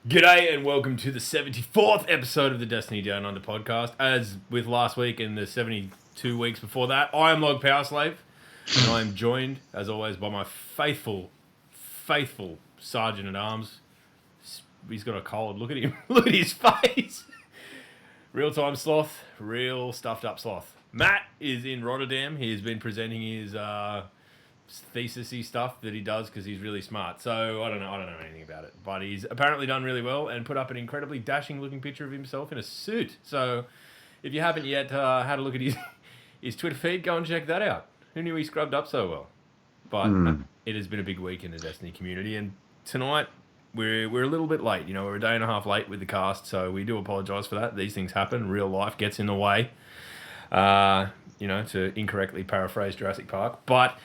G'day and welcome to the 74th episode of the Destiny Down Under podcast. As with last week and the 72 weeks before that, I am Log Power Slave, and I am joined, as always, by my faithful Sergeant at Arms. He's got a cold. Look at him. Look at his face. Real-time sloth. Real stuffed-up sloth. Matt is in Rotterdam. He has been presenting his thesis-y stuff that he does because he's really smart. So I don't know anything about it, but he's apparently done really well and put up an incredibly dashing looking picture of himself in a suit. So if you haven't yet had a look at his Twitter feed, go and check that out. Who knew he scrubbed up so well? But it has been a big week in the Destiny community, and tonight we're a little bit late. You know, we're a day and a half late with the cast, so we do apologise for that. These things happen. Real life gets in the way. To incorrectly paraphrase Jurassic Park, but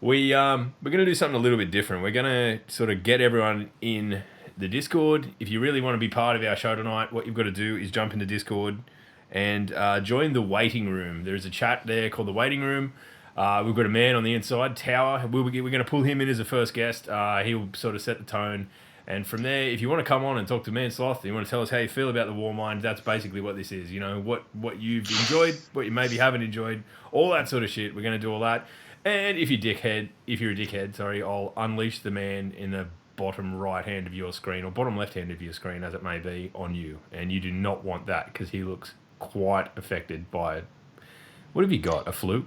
we're going to do something a little bit different. We're going to sort of get everyone in the Discord. If you really want to be part of our show tonight, what you've got to do is jump into Discord and join the waiting room. There's a chat there called the waiting room. We've got a man on the inside, Tower. We're going to pull him in as a first guest. He'll sort of set the tone. And from there, if you want to come on and talk to me and Sloth, you want to tell us how you feel about the Warmind, that's basically what this is. You know, what you've enjoyed, what you maybe haven't enjoyed, all that sort of shit. We're going to do all that. And if you're a dickhead, I'll unleash the man in the bottom right hand of your screen, or bottom left hand of your screen, as it may be, on you. And you do not want that, because he looks quite affected by it. What have you got? A flu?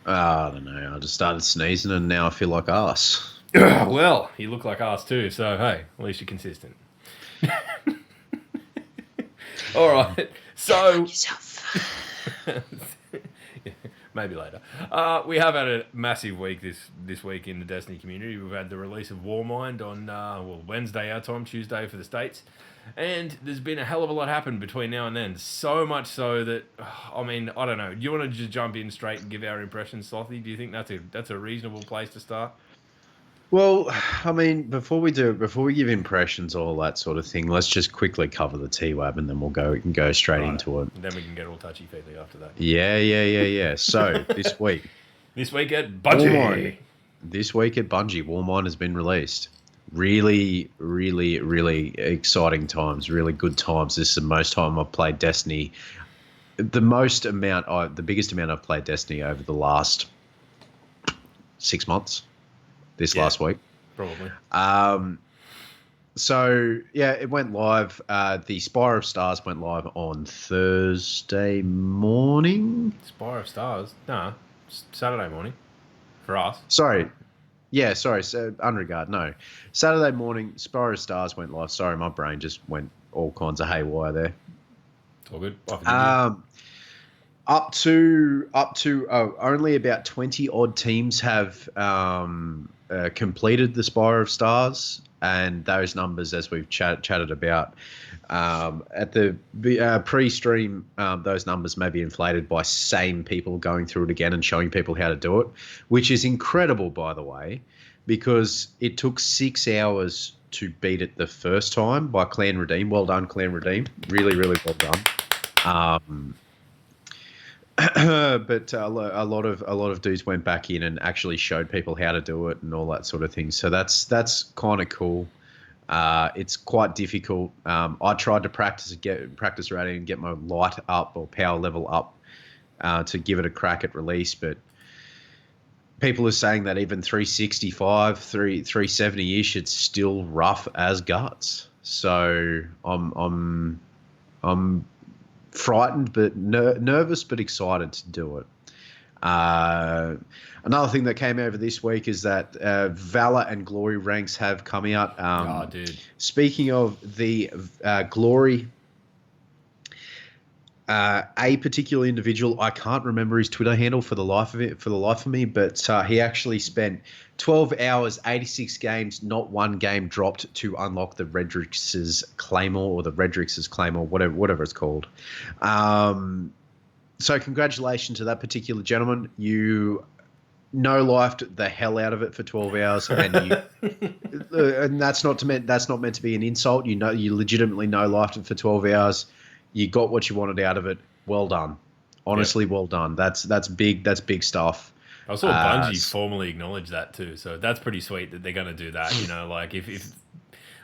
I don't know. I just started sneezing and now I feel like arse. Well, you look like arse too, so hey, at least you're consistent. All right, so... Maybe later. We have had a massive week this week in the Destiny community. We've had the release of Warmind on Wednesday our time, Tuesday for the States. And there's been a hell of a lot happen between now and then. So much so that, I don't know. Do you want to just jump in straight and give our impressions, Slothy? Do you think that's a reasonable place to start? Well, before we give impressions, all that sort of thing, let's just quickly cover the T-Wab and then we can go straight into it. And then we can get all touchy-feely after that. Yeah. So, this week. This week at Bungie. Warmind has been released. Really, really, really exciting times. Really good times. This is the most time I've played Destiny. The biggest amount I've played Destiny over the last 6 months. Last week. Probably. It went live. The Spire of Stars went live on Thursday morning. Spire of Stars? No, Saturday morning. For us. Sorry. So, unregard, no. Saturday morning, Spire of Stars went live. Sorry, my brain just went all kinds of haywire there. It's all good. Up to only about 20 odd teams have completed the Spire of Stars, and those numbers, as we've chatted about at the pre-stream, those numbers may be inflated by same people going through it again and showing people how to do it, which is incredible, by the way, because it took 6 hours to beat it the first time by Clan Redeem. Well done, Clan Redeem. Really, really well done. But a lot of dudes went back in and actually showed people how to do it and all that sort of thing. So that's kind of cool. It's quite difficult. I tried to practice rating and get my light up or power level up to give it a crack at release, but people are saying that even 365, 370-ish, it's still rough as guts. So I'm frightened but nervous but excited to do it. Another thing that came over this week is that Valor and Glory ranks have come out. Dude. Speaking of the Glory, a particular individual, I can't remember his Twitter handle for the life of me, but he actually spent 12 hours, 86 games, not one game dropped to unlock the Redrix's Claymore or the Redrix's Claymore, whatever it's called. So congratulations to that particular gentleman. You no-lifed the hell out of it for 12 hours, and and that's not meant to be an insult. You legitimately no-lifed it for 12 hours. You got what you wanted out of it. Well done. Honestly, well done. That's big. That's big stuff. I saw Bungie formally acknowledge that too, so that's pretty sweet that they're going to do that. You know, like if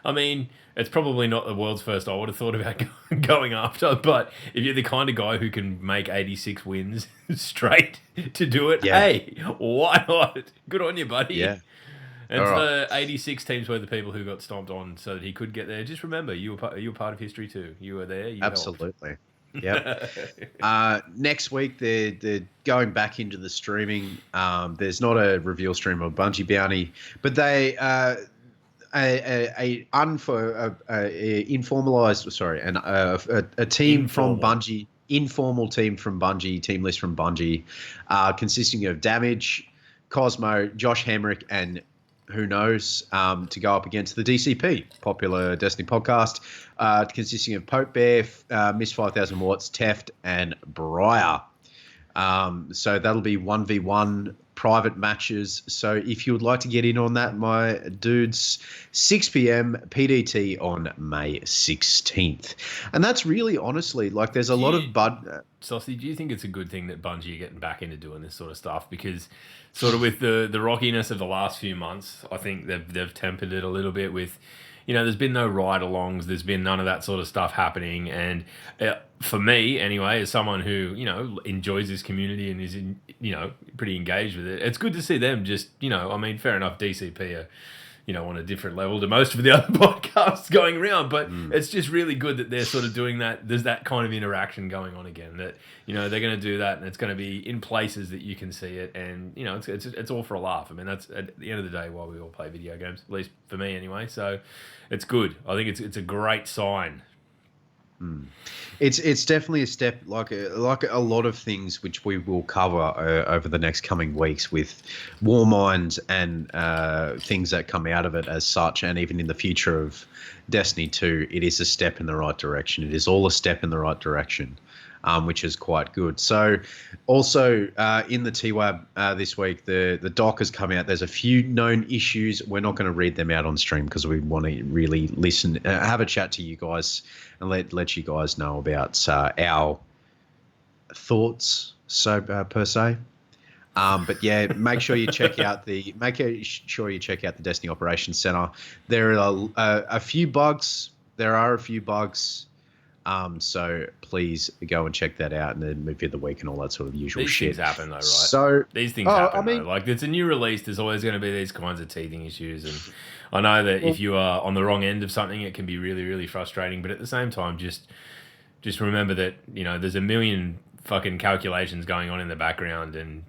I mean, it's probably not the world's first I would have thought about going after, but if you're the kind of guy who can make 86 wins straight to do it, Yeah. hey, why not? Good on you, buddy. Yeah. And All to right. the 86 teams were the people who got stomped on so that he could get there. Just remember, you were part of history too. You were there. You Absolutely. Yep. helped. Next week they're going back into the streaming. There's not a reveal stream of Bungie Bounty, but they a team from Informal. Bungie, informal team from Bungie, team list from Bungie, consisting of Damage, Cosmo, Josh Hamrick, and who knows, to go up against the DCP, popular Destiny podcast, consisting of Pope Bear, Miss 5000 Watts, Teft, and Briar. So that'll be 1v1 private matches. So if you would like to get in on that, my dudes, 6 p.m. PDT on May 16th. And that's really, honestly, like there's a lot of Saucy, do you think it's a good thing that Bungie are getting back into doing this sort of stuff? Because sort of with the rockiness of the last few months, I think they've tempered it a little bit with, there's been no ride-alongs, there's been none of that sort of stuff happening. And for me, anyway, as someone who, enjoys this community and is, pretty engaged with it, it's good to see them just, fair enough, DCP are, on a different level to most of the other podcasts going around, but it's just really good that they're sort of doing that. There's that kind of interaction going on again that, they're going to do that, and it's going to be in places that you can see it, and, it's all for a laugh. I mean, that's at the end of the day why we all play video games, at least for me anyway, so it's good. I think it's a great sign. It's definitely a step, like a lot of things which we will cover over the next coming weeks with Warmind and things that come out of it as such, and even in the future of Destiny 2, it is a step in the right direction. It is all a step in the right direction, which is quite good. So also in the TWAB this week, the doc has come out. There's a few known issues. We're not going to read them out on stream because we want to really listen, have a chat to you guys and let you guys know about our thoughts, per se. But yeah, make sure you check out the Destiny Operations Center. There are a few bugs. So please go and check that out, and then movie of the week and all that sort of usual shit. These things happen though, right? So these things happen. Though. Like it's a new release. There's always going to be these kinds of teething issues, and I know that if you are on the wrong end of something, it can be really, really frustrating. But at the same time, just remember that there's a million fucking calculations going on in the background, and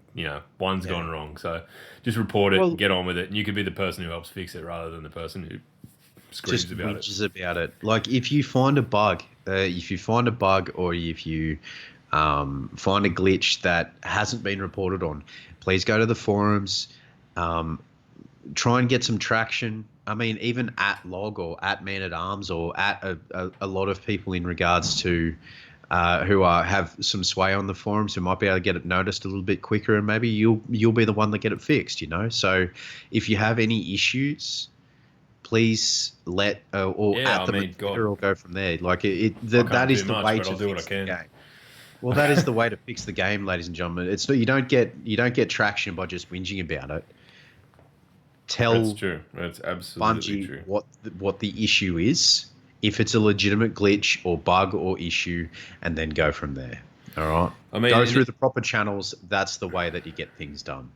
one's gone wrong. So just report it, get on with it, and you could be the person who helps fix it rather than the person who screams about it. Like if you find a bug, or if you find a glitch that hasn't been reported on, please go to the forums, try and get some traction. I mean, even at Log or at Man at Arms or at a lot of people in regards to who have some sway on the forums, who might be able to get it noticed a little bit quicker, and maybe you'll be the one that get it fixed. So if you have any issues, please or go from there. Like that is the way to fix the game. Well, that is the way to fix the game, ladies and gentlemen. You don't get traction by just whinging about it. That's true. That's absolutely Bungie true. what the issue is, if it's a legitimate glitch or bug or issue, and then go from there. All right. I mean, go through the proper channels. That's the way that you get things done.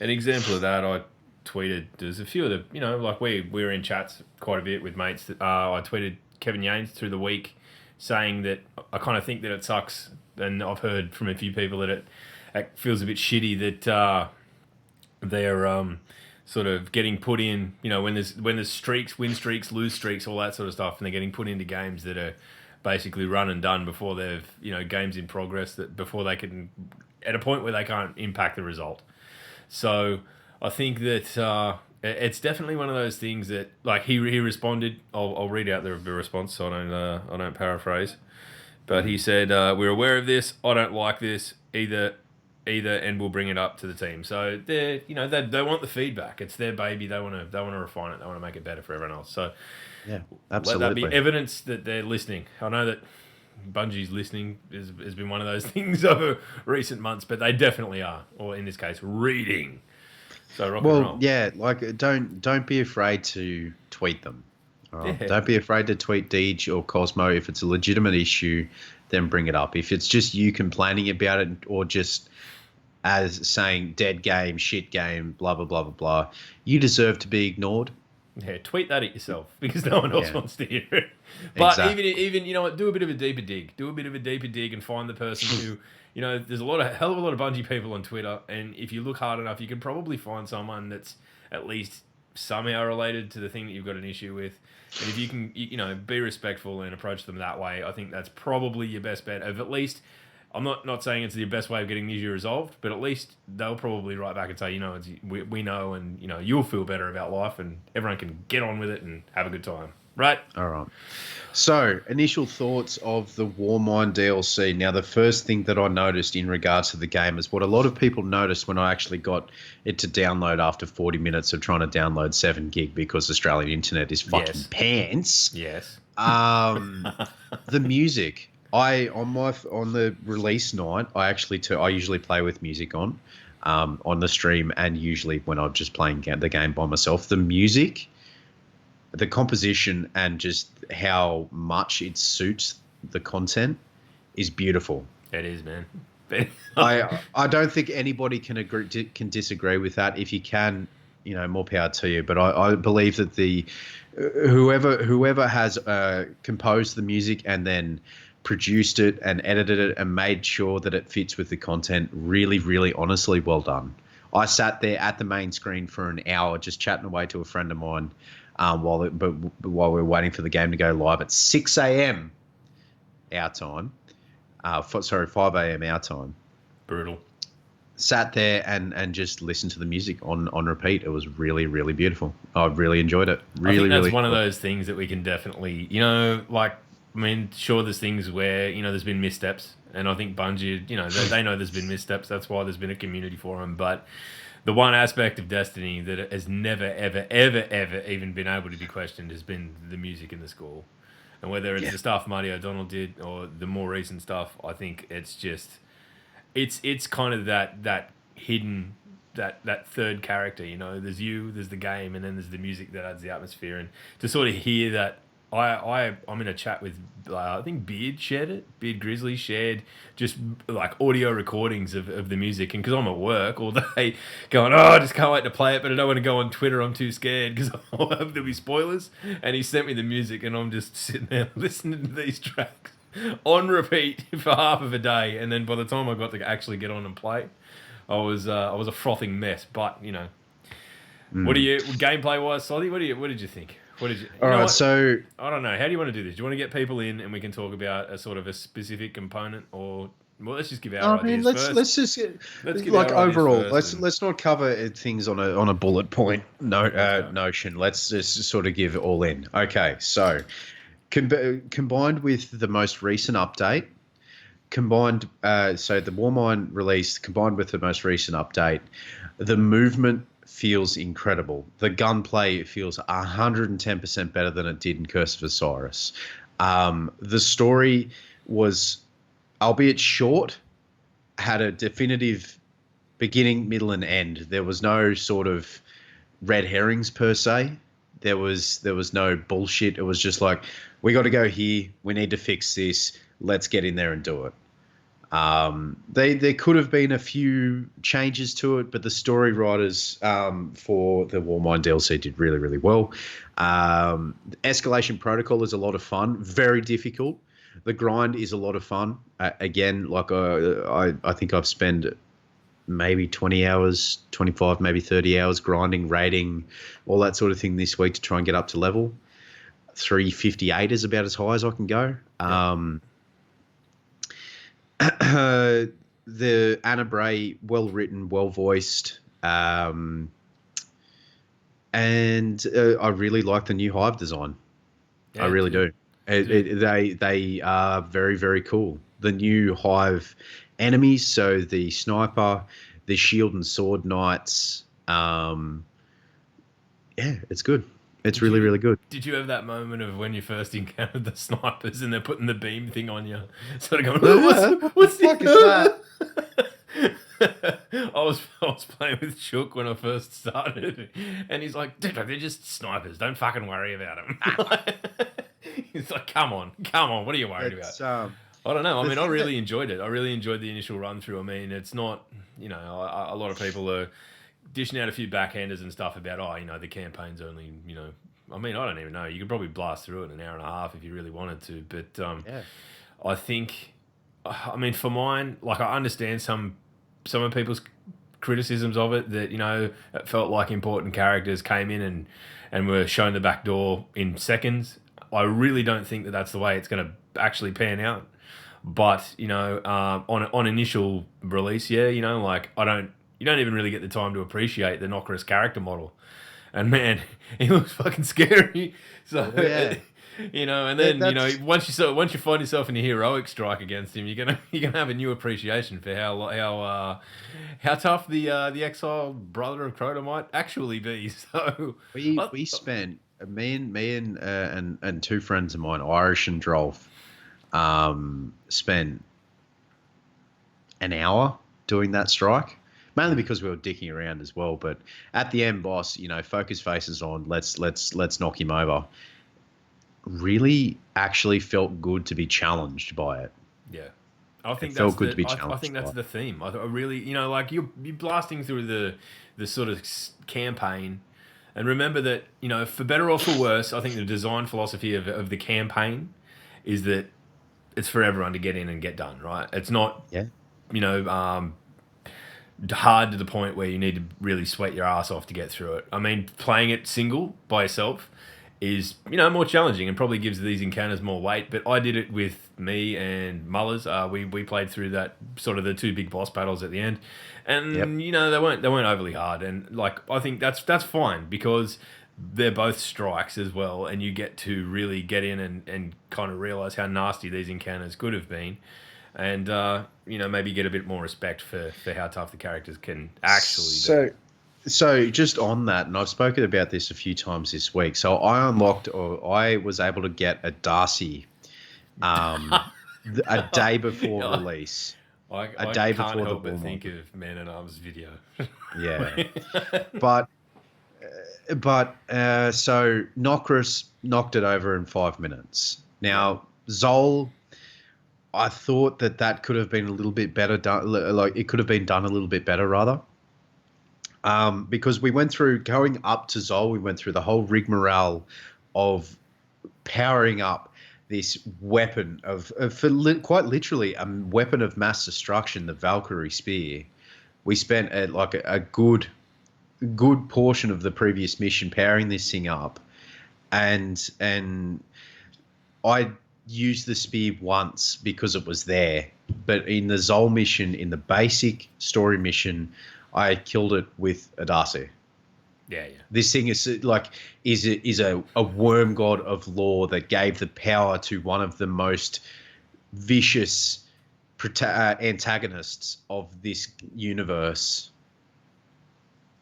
An example of that, I tweeted. There's a few of the, like we were in chats quite a bit with mates. I tweeted Kevin Yanes through the week, saying that I kind of think that it sucks, and I've heard from a few people that it feels a bit shitty that they're sort of getting put in, when there's streaks, win streaks, lose streaks, all that sort of stuff, and they're getting put into games that are basically run and done before they've, games in progress, that before they can, at a point where they can't impact the result. So I think that it's definitely one of those things that, like, he responded. I'll read out the response so I don't paraphrase, but he said, "We're aware of this. I don't like this either, and we'll bring it up to the team." So they want the feedback. It's their baby. They want to refine it. They want to make it better for everyone else. So yeah, absolutely. Let that be evidence that they're listening. I know that Bungie's listening has been one of those things over recent months, but they definitely are, or in this case, reading. So rock and roll. Yeah, like don't be afraid to tweet them. Yeah. Don't be afraid to tweet Deej or Cosmo. If it's a legitimate issue, then bring it up. If it's just you complaining about it or just as saying dead game, shit game, blah, blah, blah, blah, blah, you deserve to be ignored. Yeah, tweet that at yourself because no one else Yeah. wants to hear it. But Exactly. even you know what, do a bit of a deeper dig. Do a bit of a deeper dig and find the person who, there's a hell of a lot of Bungie people on Twitter, and if you look hard enough, you can probably find someone that's at least somehow related to the thing that you've got an issue with. And if you can, be respectful and approach them that way, I think that's probably your best bet of at least. I'm not saying it's the best way of getting the issue resolved, but at least they'll probably write back and say, we know, and you'll feel better about life, and everyone can get on with it and have a good time, right? All right. So, initial thoughts of the Warmind DLC. Now, the first thing that I noticed in regards to the game is what a lot of people noticed when I actually got it to download after 40 minutes of trying to download 7 gig because Australian internet is fucking pants. Yes. The music. On the release night, I usually play with music on the stream, and usually when I'm just playing the game by myself. The music, the composition, and just how much it suits the content is beautiful. It is, man. I don't think anybody can disagree with that. If you can, more power to you. But I believe that whoever has composed the music and then produced it and edited it and made sure that it fits with the content, really, really honestly, well done. I sat there at the main screen for an hour just chatting away to a friend of mine while we were waiting for the game to go live at 6 a.m. our time. 5 a.m. our time. Brutal. Sat there and just listened to the music on repeat. It was really, really beautiful. I really enjoyed it. I think that's one of those things that we can definitely, sure, there's things where, there's been missteps. And I think Bungie, they know there's been missteps. That's why there's been a community for them. But the one aspect of Destiny that has never, ever, ever, ever even been able to be questioned has been the music and the score. And whether it's the stuff Marty O'Donnell did or the more recent stuff, I think it's just, it's kind of that hidden, that third character, there's you, there's the game, and then there's the music that adds the atmosphere. And to sort of hear that, I'm in a chat with, I think Beard Grizzly shared just like audio recordings of the music. And because I'm at work all day going, I just can't wait to play it, but I don't want to go on Twitter, I'm too scared because I hope there'll be spoilers. And he sent me the music and I'm just sitting there listening to these tracks on repeat for half of a day. And then by the time I got to actually get on and play, I was a frothing mess. But, what do you, gameplay wise, Solly, what did you think? All right, so I don't know. How do you want to do this? Do you want to get people in and we can talk about a sort of a specific component, or let's just give our ideas first. Let's just give like our ideas overall. first Let's not cover things on a bullet point notion. Let's just sort of give it all in. Okay, so combined with the most recent update, so the Warmind release combined with the most recent update, the movement feels incredible. The gunplay feels 110% better than it did in Curse of Osiris. The story was, albeit short, had a definitive beginning, middle, and end. There was no sort of red herrings per se. There was no bullshit. It was just like, we got to go here. We need to fix this. Let's get in there and do it. There could have been a few changes to it, but the story writers for the Warmind DLC did really, really well. Escalation Protocol is a lot of fun, very difficult. The grind is a lot of fun. Again, like I think I've spent maybe 20 hours, 25, maybe 30 hours grinding, raiding, all that sort of thing this week to try and get up to level. 358 is about as high as I can go. The Anna Bray, well written, well voiced, and I really like the new Hive design. I really do. They are very, very cool. The new Hive enemies, so the sniper, the shield and sword knights. It's good. It's really, really good. Did you have that moment of when you first encountered the snipers and they're putting the beam thing on you? Sort of going, what's the fuck is that? I was playing with Chook when I first started, and he's like, "Dude, they're just snipers. Don't fucking worry about them." He's like, come on, what are you worried about? It's I don't know. I the mean, I thing that really enjoyed it. I really enjoyed the initial run through. I mean, it's not, a lot of people are dishing out a few backhanders and stuff about, the campaign's only, I mean, I don't even know. You could probably blast through it in an hour and a half if you really wanted to. But yeah. I think, I mean, for mine, like, I understand some of people's criticisms of it, that, it felt like important characters came in and were shown the back door in seconds. I really don't think that that's the way it's going to actually pan out. But, on initial release, yeah, like, you don't even really get the time to appreciate the Nokris character model. And man, he looks fucking scary. So, Yeah. And then, once you find yourself in a heroic strike against him, you're gonna have a new appreciation for how tough the exiled brother of Crota might actually be. So we spent me and two friends of mine, Irish and Drolf, spent an hour doing that strike, mainly because we were dicking around as well. But at the end, boss, focus faces on. Let's knock him over. Really, actually felt good to be challenged by it. Yeah, I think It that's felt good to be I challenged think that's by the theme. I really, like, you're blasting through the sort of campaign, and remember that, for better or for worse, I think the design philosophy of the campaign is that it's for everyone to get in and get done. Right? It's not, Yeah. Hard to the point where you need to really sweat your ass off to get through it. I mean, playing it single by yourself is, more challenging and probably gives these encounters more weight. But I did it with me and Mullers. We played through that, sort of the two big boss battles at the end, and Yep. they weren't overly hard. And like, I think that's fine, because they're both strikes as well, and you get to really get in and kind of realize how nasty these encounters could have been. And maybe get a bit more respect for how tough the characters can actually be. So just on that, and I've spoken about this a few times this week. So I was able to get a Darcy, a day before release. I Day can't before help the but Warmind. think of Man at Arms video. Yeah, but so Nokris knocked it over in 5 minutes. Now Zol, I thought that could have been a little bit better done. Like, it could have been done a little bit better, rather. Because we went through, going up to Zol, we went through the whole rigmarole of powering up this weapon quite literally a weapon of mass destruction, the Valkyrie Spear. We spent a good portion of the previous mission powering this thing up, and I used the spear once because it was there, but in the Zol mission, in the basic story mission, I killed it with a Darcy. Yeah. This thing is a worm god of lore that gave the power to one of the most vicious antagonists of this universe,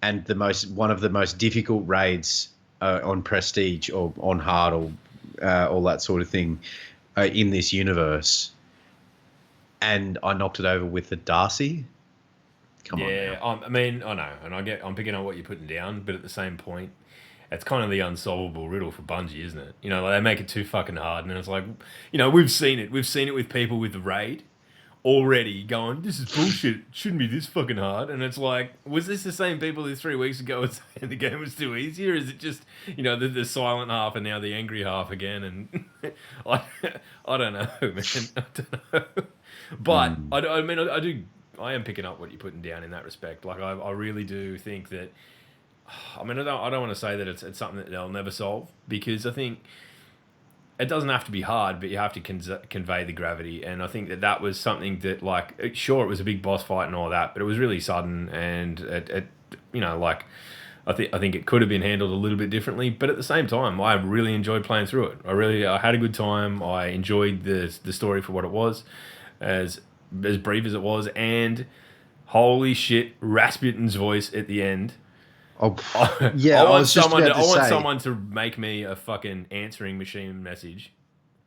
and one of the most difficult raids on prestige or on hard or all that sort of thing in this universe. And I knocked it over with a Darcy. Come on. Yeah, I mean, I know, and I'm picking up what you're putting down, but at the same point, it's kind of the unsolvable riddle for Bungie, isn't it? Like, they make it too fucking hard, and it's like, we've seen it with people with the raid already going, this is bullshit, it shouldn't be this fucking hard. And it's like, was this the same people who 3 weeks ago were saying the game was too easy, or is it just, the silent half and now the angry half again? And I don't know, man. I don't know. But I mean, I am picking up what you're putting down in that respect. Like, I really do think that, I mean, I don't want to say that it's something that they'll never solve, because I think it doesn't have to be hard, but you have to convey the gravity. And I think that was something that, like, sure, it was a big boss fight and all that, but it was really sudden, and it like, I think it could have been handled a little bit differently. But at the same time, I really enjoyed playing through it. I had a good time. I enjoyed the story for what it was, as brief as it was, and holy shit, Rasputin's voice at the end. Oh, yeah, I want someone to make me a fucking answering machine message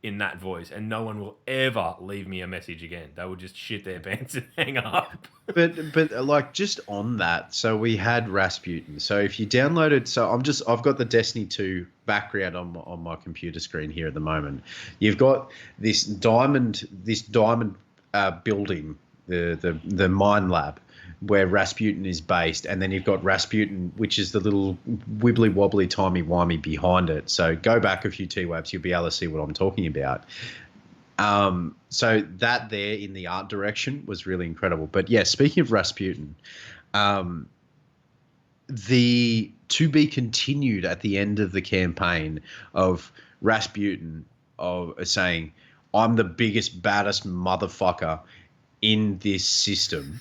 in that voice, and no one will ever leave me a message again. They will just shit their pants and hang up. But like just on that, so we had Rasputin. So if you downloaded, I've got the Destiny 2 background on my computer screen here at the moment. You've got this diamond building, the mine lab where Rasputin is based, and then you've got Rasputin, which is the little wibbly wobbly timey wimey behind it. So go back a few T-Wabs, you'll be able to see what I'm talking about. So that there in the art direction was really incredible. But yeah, speaking of Rasputin, the to be continued at the end of the campaign of Rasputin of saying, "I'm the biggest, baddest motherfucker in this system.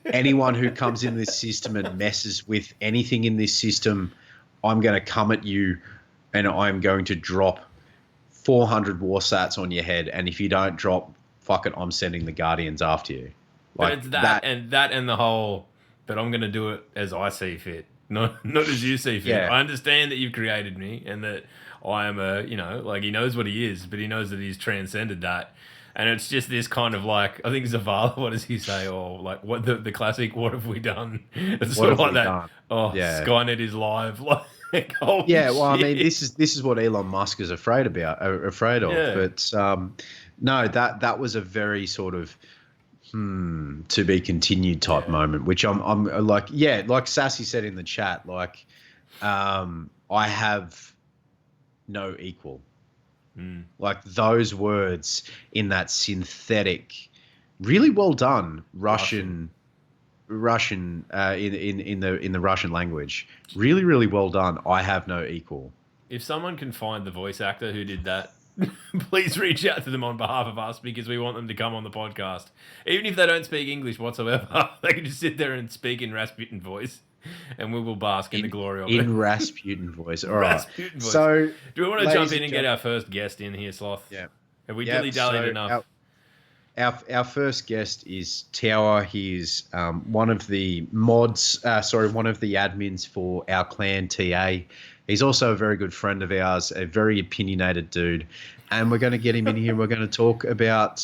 Anyone who comes in this system and messes with anything in this system, I'm going to come at you and I'm going to drop 400 war sats on your head, and if you don't drop, fuck it, I'm sending the Guardians after you." Like, but it's that and the whole, but I'm going to do it as I see fit, not as you see fit. Yeah. I understand that you've created me and that I am like he knows what he is, but he knows that he's transcended that. And it's just this kind of like, I think Zavala, what does he say? Or like what the classic, what have we done? It's sort of like that. Done? Oh, yeah. Skynet is live. Like, yeah, well, shit. I mean, this is what Elon Musk is afraid of. Yeah. But no, that was a very sort of to be continued type moment, which I'm like, yeah, like Sassy said in the chat, like I have no equal. Like those words in that synthetic, really well done Russian in the Russian language. Really, really well done. I have no equal. If someone can find the voice actor who did that, please reach out to them on behalf of us, because we want them to come on the podcast. Even if they don't speak English whatsoever, they can just sit there and speak in Rasputin voice, and we will bask in the glory of it. In Rasputin voice. All right. Rasputin voice. So, do we want to jump in and get our first guest in here, Sloth? Yeah. Have we dilly-dallied enough? Our first guest is Tower. He's one of the mods, one of the admins for our clan TA. He's also a very good friend of ours, a very opinionated dude, and we're going to get him in here. We're going to talk about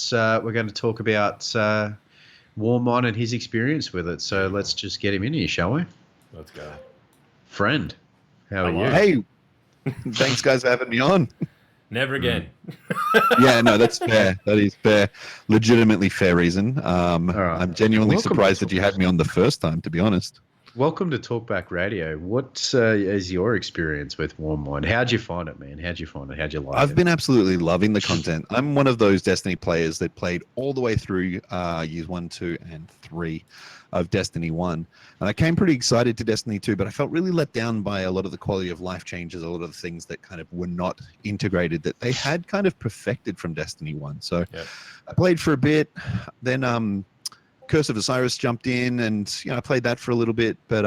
Warmind and his experience with it. So let's just get him in here, shall we? Let's go. Friend, how are you? Hey, thanks guys for having me on. Never again. Yeah, no, that's fair. That is fair. Legitimately fair reason. Right. I'm genuinely surprised that you had me on the first time, to be honest. Welcome to Talkback Radio. What is your experience with Warmind? How'd you find it, man? How'd you find it? How'd you like it? I've been absolutely loving the content. I'm one of those Destiny players that played all the way through years 1, 2, and 3 of Destiny 1. And I came pretty excited to Destiny 2, but I felt really let down by a lot of the quality of life changes, a lot of the things that kind of were not integrated that they had kind of perfected from Destiny 1. So I played for a bit, then Curse of Osiris jumped in, and I played that for a little bit, but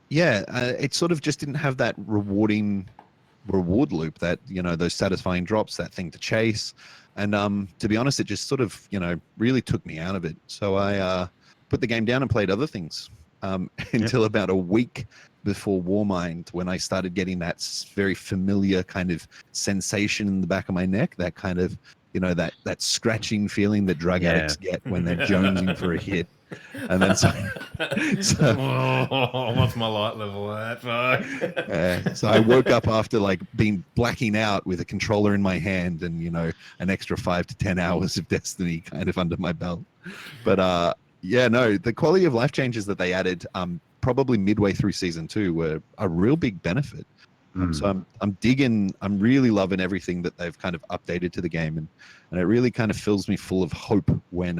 it sort of just didn't have that reward loop, that those satisfying drops, that thing to chase, and to be honest, it just sort of really took me out of it. So I put the game down and played other things until about a week before Warmind, when I started getting that very familiar kind of sensation in the back of my neck, that kind of that scratching feeling that drug addicts get when they're jonesing for a hit. And then so what's my light level at? So I woke up after blacking out with a controller in my hand and an extra 5 to 10 hours of Destiny kind of under my belt. But the quality of life changes that they added probably midway through season 2 were a real big benefit. So I'm really loving everything that they've kind of updated to the game, and it really kind of fills me full of hope when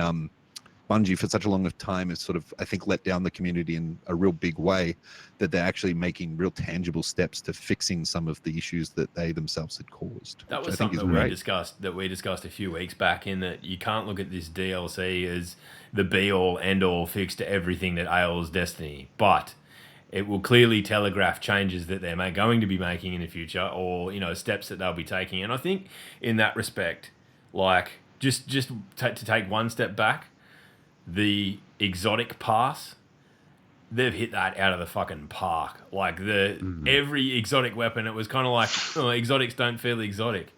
Bungie for such a long time has sort of, I think, let down the community in a real big way, that they're actually making real tangible steps to fixing some of the issues that they themselves had caused. That was something that we discussed a few weeks back, in that you can't look at this DLC as the be-all, end-all fix to everything that ails Destiny, but it will clearly telegraph changes that they're going to be making in the future, or steps that they'll be taking. And I think in that respect, just to take one step back, the exotic pass, they've hit that out of the fucking park. Every exotic weapon, it was kind of like, exotics don't feel exotic.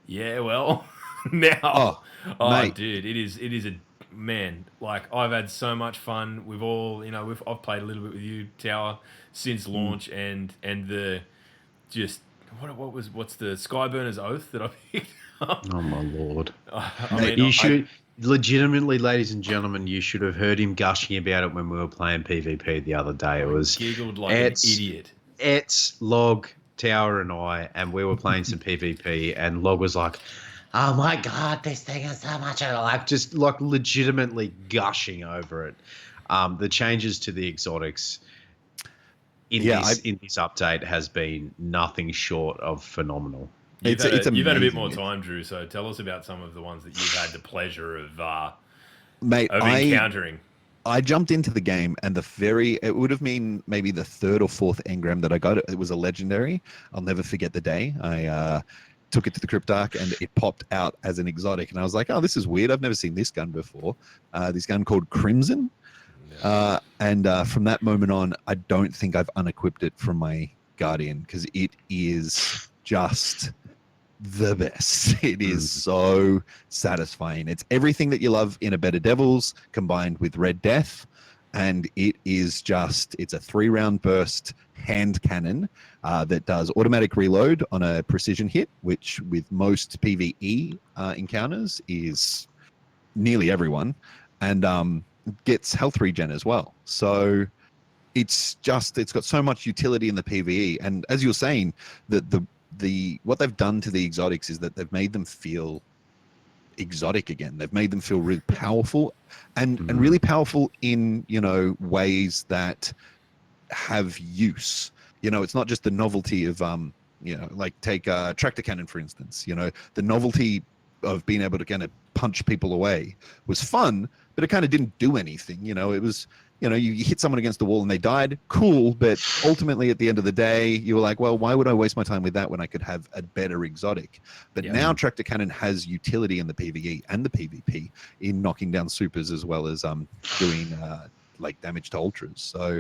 Yeah, well, now, Mate. dude, it is a man. Like I've had so much fun. We've all, I've played a little bit with you, Tower, since launch, and the just what's the Skyburner's Oath that I picked up. Oh my lord! I Mate, mean, You should legitimately, ladies and gentlemen, you should have heard him gushing about it when we were playing PvP the other day. It was giggled like an idiot. It's Log, Tower, and we were playing some PvP, and Log was like, "Oh my god, this thing is so much!" Like just like legitimately gushing over it. The changes to the exotics in this update has been nothing short of phenomenal. You've It's had a bit more amazing. time, Drew. So tell us about some of the ones that you've had the pleasure of Mate, encountering. I jumped into the game, and it would have been maybe the third or fourth engram that I got. It was a legendary. I'll never forget the day. I took it to the Cryptarch, and it popped out as an exotic, and I was like, "Oh, this is weird. I've never seen this gun before." This gun called Crimson, and from that moment on, I don't think I've unequipped it from my Guardian because it is just the best. It is so satisfying. It's everything that you love in a Better Devils combined with Red Death, and it's a 3-round burst hand cannon that does automatic reload on a precision hit, which with most PvE encounters is nearly everyone, and gets health regen as well. So it's got so much utility in the PvE, and as you're saying, what they've done to the exotics is that they've made them feel exotic again. They've made them feel really powerful, and really powerful in ways that have use. It's not just the novelty of like take tractor cannon for instance. The novelty of being able to kind of punch people away was fun, but it kind of didn't do anything. It was you hit someone against the wall and they died, cool, but ultimately at the end of the day, you were like, well, why would I waste my time with that when I could have a better exotic? But now Tractor Cannon has utility in the PvE and the PvP in knocking down supers as well as doing like damage to ultras. So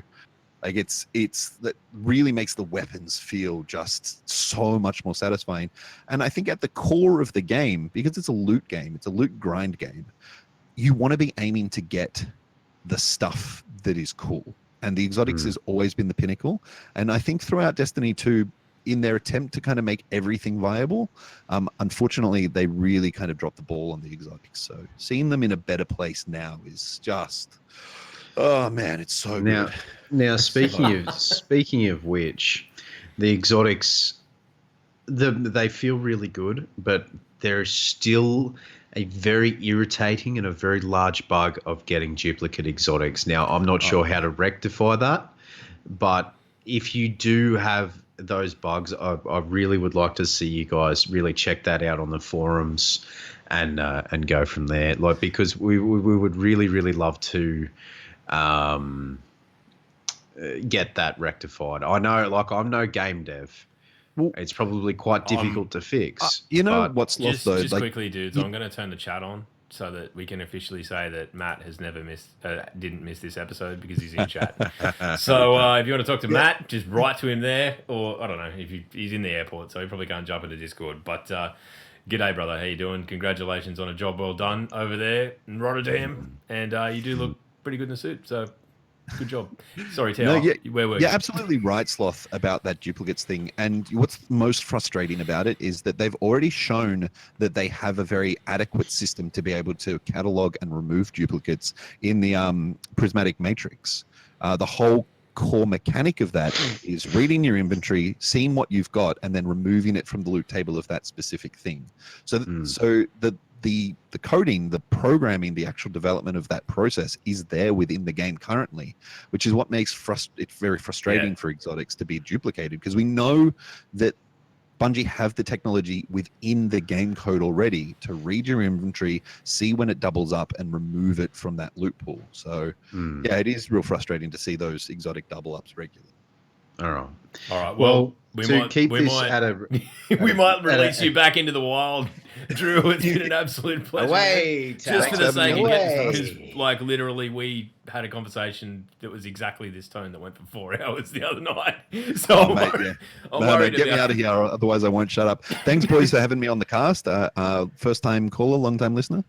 like it's that really makes the weapons feel just so much more satisfying. And I think at the core of the game, because it's a loot game, it's a loot grind game, you want to be aiming to get the stuff that is cool, and the exotics has always been the pinnacle. And I think throughout Destiny 2, in their attempt to kind of make everything viable, unfortunately they really kind of dropped the ball on the exotics. So seeing them in a better place now is just, oh man, it's so good. Now speaking of which, the exotics, they feel really good, but there's still a very irritating and a very large bug of getting duplicate exotics. Now, I'm not sure how to rectify that, but if you do have those bugs, I really would like to see you guys really check that out on the forums and go from there. Like, because we would really, really love to get that rectified. I know, like, I'm no game dev. It's probably quite difficult to fix. What's lost though? Just quickly, dudes, I'm going to turn the chat on so that we can officially say that Matt has never didn't miss this episode because he's in chat. So if you want to talk to Matt, just write to him there, or I don't know, he's in the airport, so he probably can't jump into Discord. But g'day, brother. How you doing? Congratulations on a job well done over there in Rotterdam, and you do look pretty good in the suit. So. Good job. Sorry, Tao. Where were you? You're absolutely right, Sloth, about that duplicates thing. And what's most frustrating about it is that they've already shown that they have a very adequate system to be able to catalog and remove duplicates in the prismatic matrix. The whole core mechanic of that is reading your inventory, seeing what you've got, and then removing it from the loot table of that specific thing. So the coding, the programming, the actual development of that process is there within the game currently, which is what makes it very frustrating for exotics to be duplicated, because we know that Bungie have the technology within the game code already to read your inventory, see when it doubles up, and remove it from that loot pool. So, it is real frustrating to see those exotic double ups regularly. All right. All right. Well, we to might keep we this might at a we might release a- you back into the wild, Drew. It's been an absolute pleasure. away, man. Just for the Thanks for sake having of me. getting, Away. because like literally we had a conversation that was exactly this tone that went for 4 hours the other night. So Oh, mate, yeah. I'm No, worried get me about- out of here, otherwise I won't shut up. Thanks, boys, for having me on the cast. First time caller, long time listener.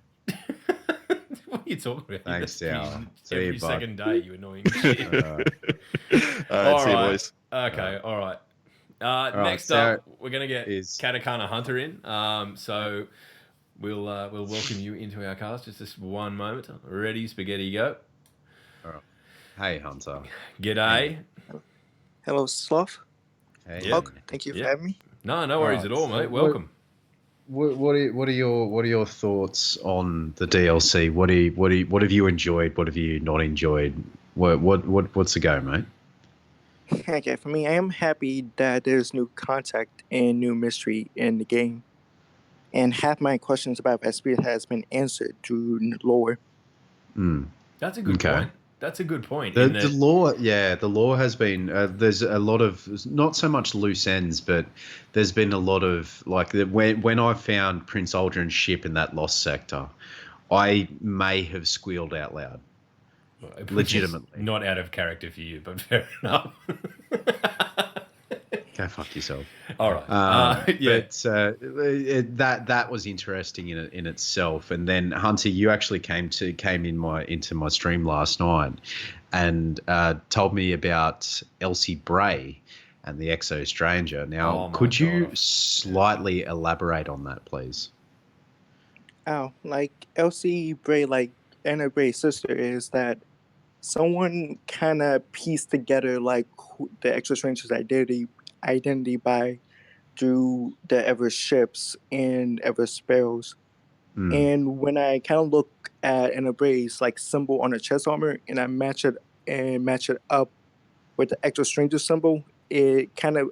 What are you talking about? Thanks, Al. See Every you, bud. second day, you annoying shit. All right, see you, boys. Okay, all right. right, Next so up, we're gonna get is- Katakana Hunter in. So we'll welcome you into our cast. Just this one moment. Ready, spaghetti, go. Hey, Hunter. G'day. Hello, Sloth. Hey. Hog, thank you for Yeah. having me. No worries Alright, at all, so mate. Welcome. What are your thoughts on the DLC? What have you enjoyed? What have you not enjoyed? What's the go, mate? Okay, for me, I am happy that there's new contact and new mystery in the game. And half my questions about Vesperia has been answered through lore. That's a good Okay. point. That's a good point. The, in the that- lore, yeah, the lore has been. There's a lot of not so much loose ends, but there's been a lot of like when I found Prince Aldrin's ship in that lost sector, I may have squealed out loud. Legitimately. Not out of character for you, but fair enough. Go fuck yourself. All right. Yeah. But that was interesting in itself. And then Hunter, you actually came into my stream last night and told me about Elsie Bray and the Exo Stranger. Now, Oh my could you God. slightly elaborate on that, please? Oh, like Elsie Bray, like Anna Bray's sister, is that someone kind of pieced together like the Extra Stranger's identity by through the Ever ships and Ever spells. And when I kind of look at Anna Bray's like symbol on her chest armor and I match it up with the Extra Stranger symbol, it kind of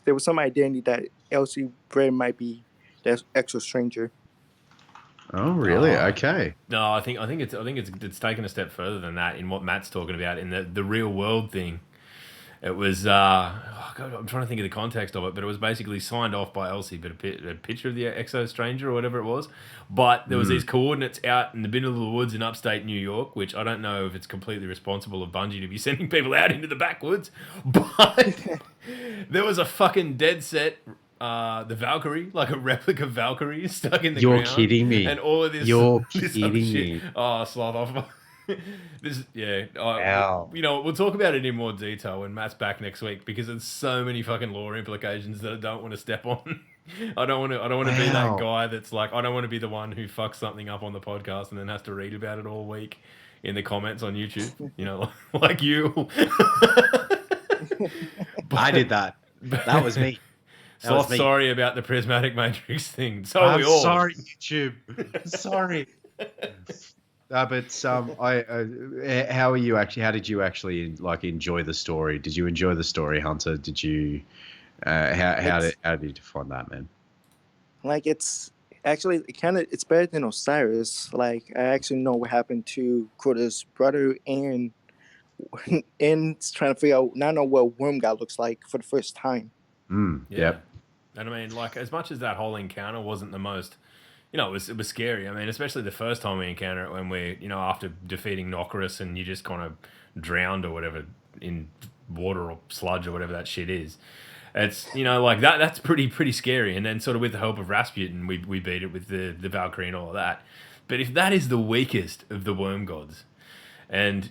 there was some identity that Elsie Bray might be that Extra Stranger. Oh, really? Oh. Okay. No, I think it's taken a step further than that in what Matt's talking about in the real world thing. It was God, I'm trying to think of the context of it, but it was basically signed off by Elsie, but a picture of the Exo Stranger or whatever it was. But there was these coordinates out in the middle of the woods in upstate New York, which I don't know if it's completely responsible of Bungie to be sending people out into the backwoods, but there was a fucking dead set. The Valkyrie, like a replica Valkyrie stuck in the You're ground. kidding me. And all of this. You're this kidding other shit. me. Oh, sloth off. This, yeah. Ow. You know, we'll talk about it in more detail when Matt's back next week because there's so many fucking lore implications that I don't want to step on. I don't want to be that Wow. guy that's like, I don't want to be the one who fucks something up on the podcast and then has to read about it all week in the comments on YouTube. You know, like you. I did that. That was me. That was So me. sorry about the prismatic matrix thing. So are we all. Sorry, YouTube. Sorry. But how are you actually? How did you actually like enjoy the story? Did you enjoy the story, Hunter? Did you? How did you define that, man? Like it's actually it's better than Osiris. Like I actually know what happened to Crota's brother and trying to figure out now I know what Worm God looks like for the first time. Yeah. Yep. And I mean, like, as much as that whole encounter wasn't the most, you know, it was scary. I mean, especially the first time we encounter it when we're, you know, after defeating Nokris and you just kind of drowned or whatever in water or sludge or whatever that shit is. It's, you know, like that's pretty scary. And then sort of with the help of Rasputin, we beat it with the Valkyrie and all of that. But if that is the weakest of the worm gods, and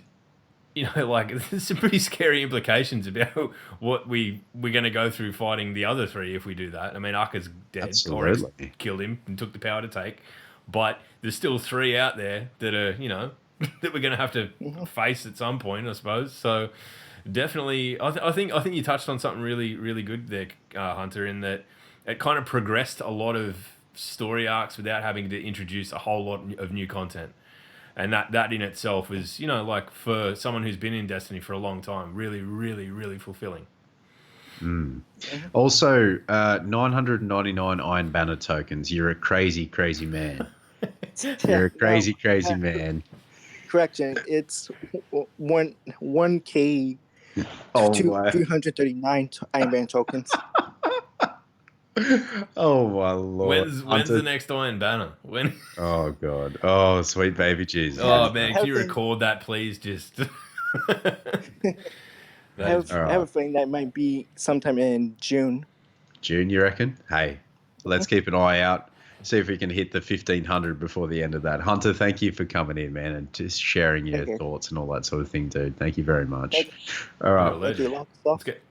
you know, like, there's some pretty scary implications about what we're going to go through fighting the other three if we do that. I mean, Akka's dead. Absolutely. Oryx killed him and took the power to take. But there's still three out there that are, you know, that we're going to have to face at some point, I suppose. So definitely, I think you touched on something really, really good there, Hunter, in that it kind of progressed a lot of story arcs without having to introduce a whole lot of new content. And that in itself is, you know, like for someone who's been in Destiny for a long time, really, really, really fulfilling. Also, 999 Iron Banner tokens. You're a crazy, crazy man. You're a crazy man. Correction. It's 1K Oh, Two, my. 339 Iron Man tokens. Oh, my Lord. When's the next Iron Banner? When? Oh, God. Oh, sweet baby Jesus. Oh man, can you Having- record that, please? Just. I have, All I have a right. feeling that might be sometime in June. June, you reckon? Hey, let's keep an eye out. See if we can hit the 1,500 before the end of that. Hunter, thank you for coming in, man, and just sharing your Okay. thoughts and all that sort of thing, dude. Thank you very much. Thank- All You're a right. Thank legend. you, long stuff. Let's get.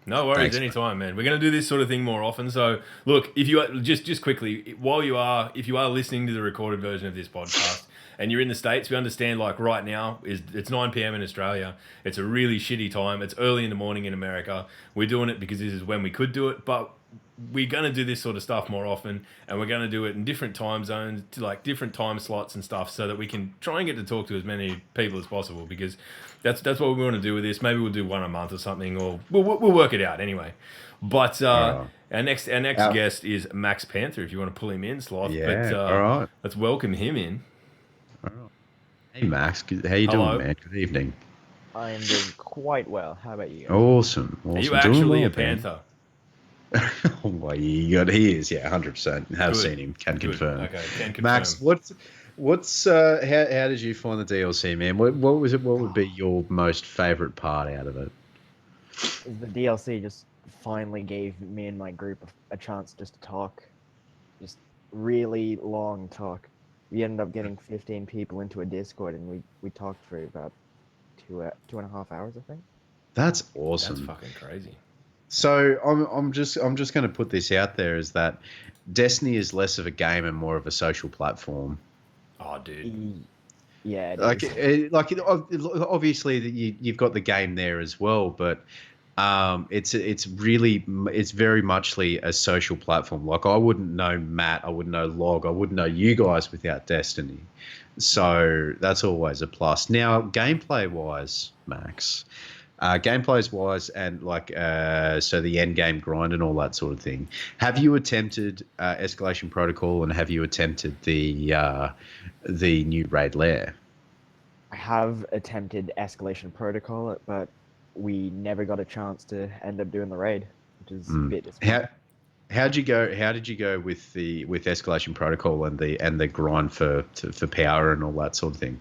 No worries, Thanks, anytime, man. We're gonna do this sort of thing more often. So, look, if you just quickly, if you are listening to the recorded version of this podcast and you're in the States, we understand. Like right now, it's 9 p.m. in Australia. It's a really shitty time. It's early in the morning in America. We're doing it because this is when we could do it, but we're going to do this sort of stuff more often, and we're going to do it in different time zones, like different time slots and stuff, so that we can try and get to talk to as many people as possible, because that's what we want to do with this. Maybe we'll do one a month or something, or we'll work it out anyway. But our next guest is Max Panther, if you want to pull him in, Sloth. Yeah, But all right. let's welcome him in. All right. Hey, Max. How you Hello. doing, man? Good evening. I am doing quite well. How about you? Awesome. Are you Doing actually well, a man. Panther? Oh, well, he is, yeah, 100%. Have Good. seen him, can Good. confirm. Okay, can confirm. Max, what's how did you find the DLC, man? What was it? What would be your most favorite part out of it? The DLC just finally gave me and my group a chance just to talk. Just really long talk. We ended up getting 15 people into a Discord, and we talked for about 2.5 hours, I think. That's awesome. That's fucking crazy. So I'm just going to put this out there, is that Destiny is less of a game and more of a social platform. Oh, dude. Yeah, it Like is. obviously that you've got the game there as well, but it's very muchly a social platform. Like I wouldn't know Matt, I wouldn't know Log, I wouldn't know you guys without Destiny. So that's always a plus. Now, gameplay wise, Max, gameplays wise, and so the end game grind and all that sort of thing. Have you attempted Escalation Protocol, and have you attempted the new Raid Lair? I have attempted Escalation Protocol, but we never got a chance to end up doing the raid, which is a bit disappointing. How did you go with Escalation Protocol and the grind for power and all that sort of thing?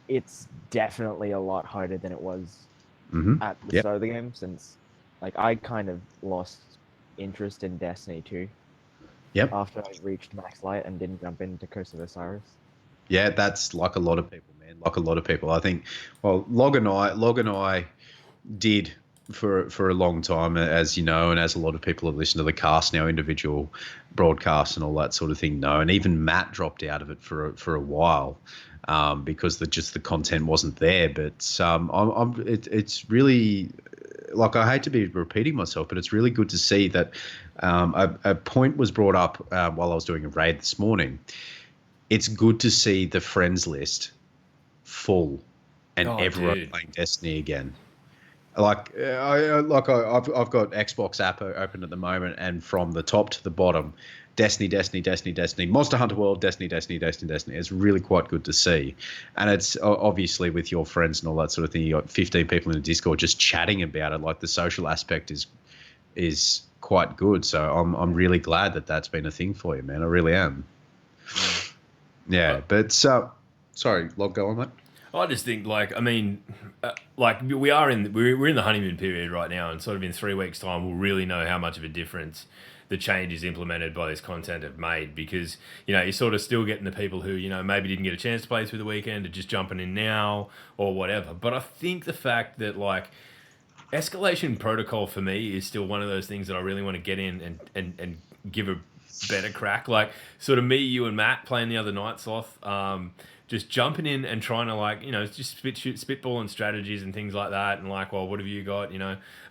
It's definitely a lot harder than it was at the start of the game, since I kind of lost interest in Destiny 2 after I reached Max Light and didn't jump into Curse of Osiris. Yeah, that's like a lot of people, man. Like a lot of people. I think, well, Log and I did for a long time, as you know, and as a lot of people that listen to the cast now, individual broadcasts and all that sort of thing know. And even Matt dropped out of it for a while because the content wasn't there. But it's really, like, I hate to be repeating myself, but it's really good to see that a point was brought up while I was doing a raid this morning. It's good to see the friends list full and everyone playing Destiny again. I've got Xbox app open at the moment, and from the top to the bottom, Destiny, Monster Hunter World, Destiny. It's really quite good to see. And it's obviously with your friends and all that sort of thing. You got 15 people in the Discord just chatting about it. Like, the social aspect is quite good. So I'm really glad that that's been a thing for you, man. I really am. Yeah, but sorry, Log, go on, mate. I just think, we're in the honeymoon period right now, and sort of in 3 weeks' time, we'll really know how much of a difference the changes implemented by this content have made, because, you're sort of still getting the people who, maybe didn't get a chance to play through the weekend, are just jumping in now or whatever. But I think the fact that, Escalation Protocol for me is still one of those things that I really want to get in and give a better crack. Like, sort of me, you and Matt playing the other night, Sloth, just jumping in and trying to just spitball and strategies and things like that, and what have you got?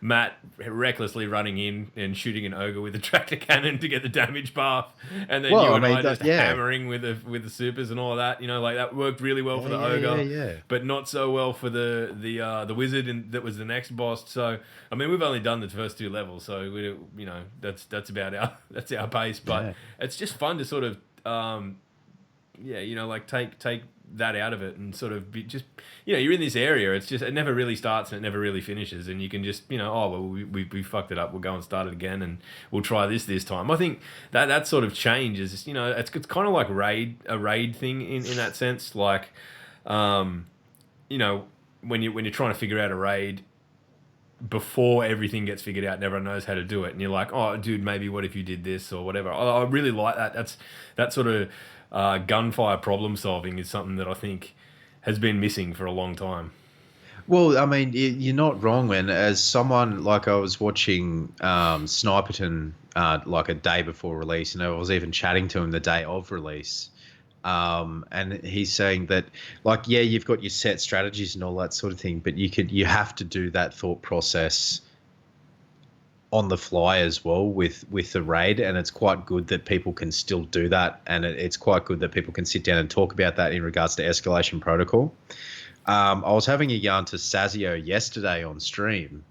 Matt recklessly running in and shooting an ogre with a tractor cannon to get the damage buff, and then I just hammering with the supers and all of that. That worked really well for the ogre, but not so well for the wizard, and that was the next boss. So I mean, we've only done the first 2 levels, so that's about our pace. But it's just fun to sort of take that out of it and sort of be just, you're in this area. It's just, it never really starts and it never really finishes. And you can just, we fucked it up. We'll go and start it again and we'll try this time. I think that sort of change is, it's kind of like a raid thing in that sense. Like, when you're trying to figure out a raid, before everything gets figured out and everyone knows how to do it, and you're like, oh, dude, maybe what if you did this or whatever. I really like that. That sort of gunfire problem solving is something that I think has been missing for a long time. Well, I mean, you're not wrong, man. As someone, like, I was watching Sniperton like a day before release, and I was even chatting to him the day of release. And he's saying that, like, yeah, you've got your set strategies and all that sort of thing, but you have to do that thought process on the fly as well with the raid, and it's quite good that people can still do that, and it's quite good that people can sit down and talk about that in regards to escalation protocol. I was having a yarn to Sazio yesterday on stream,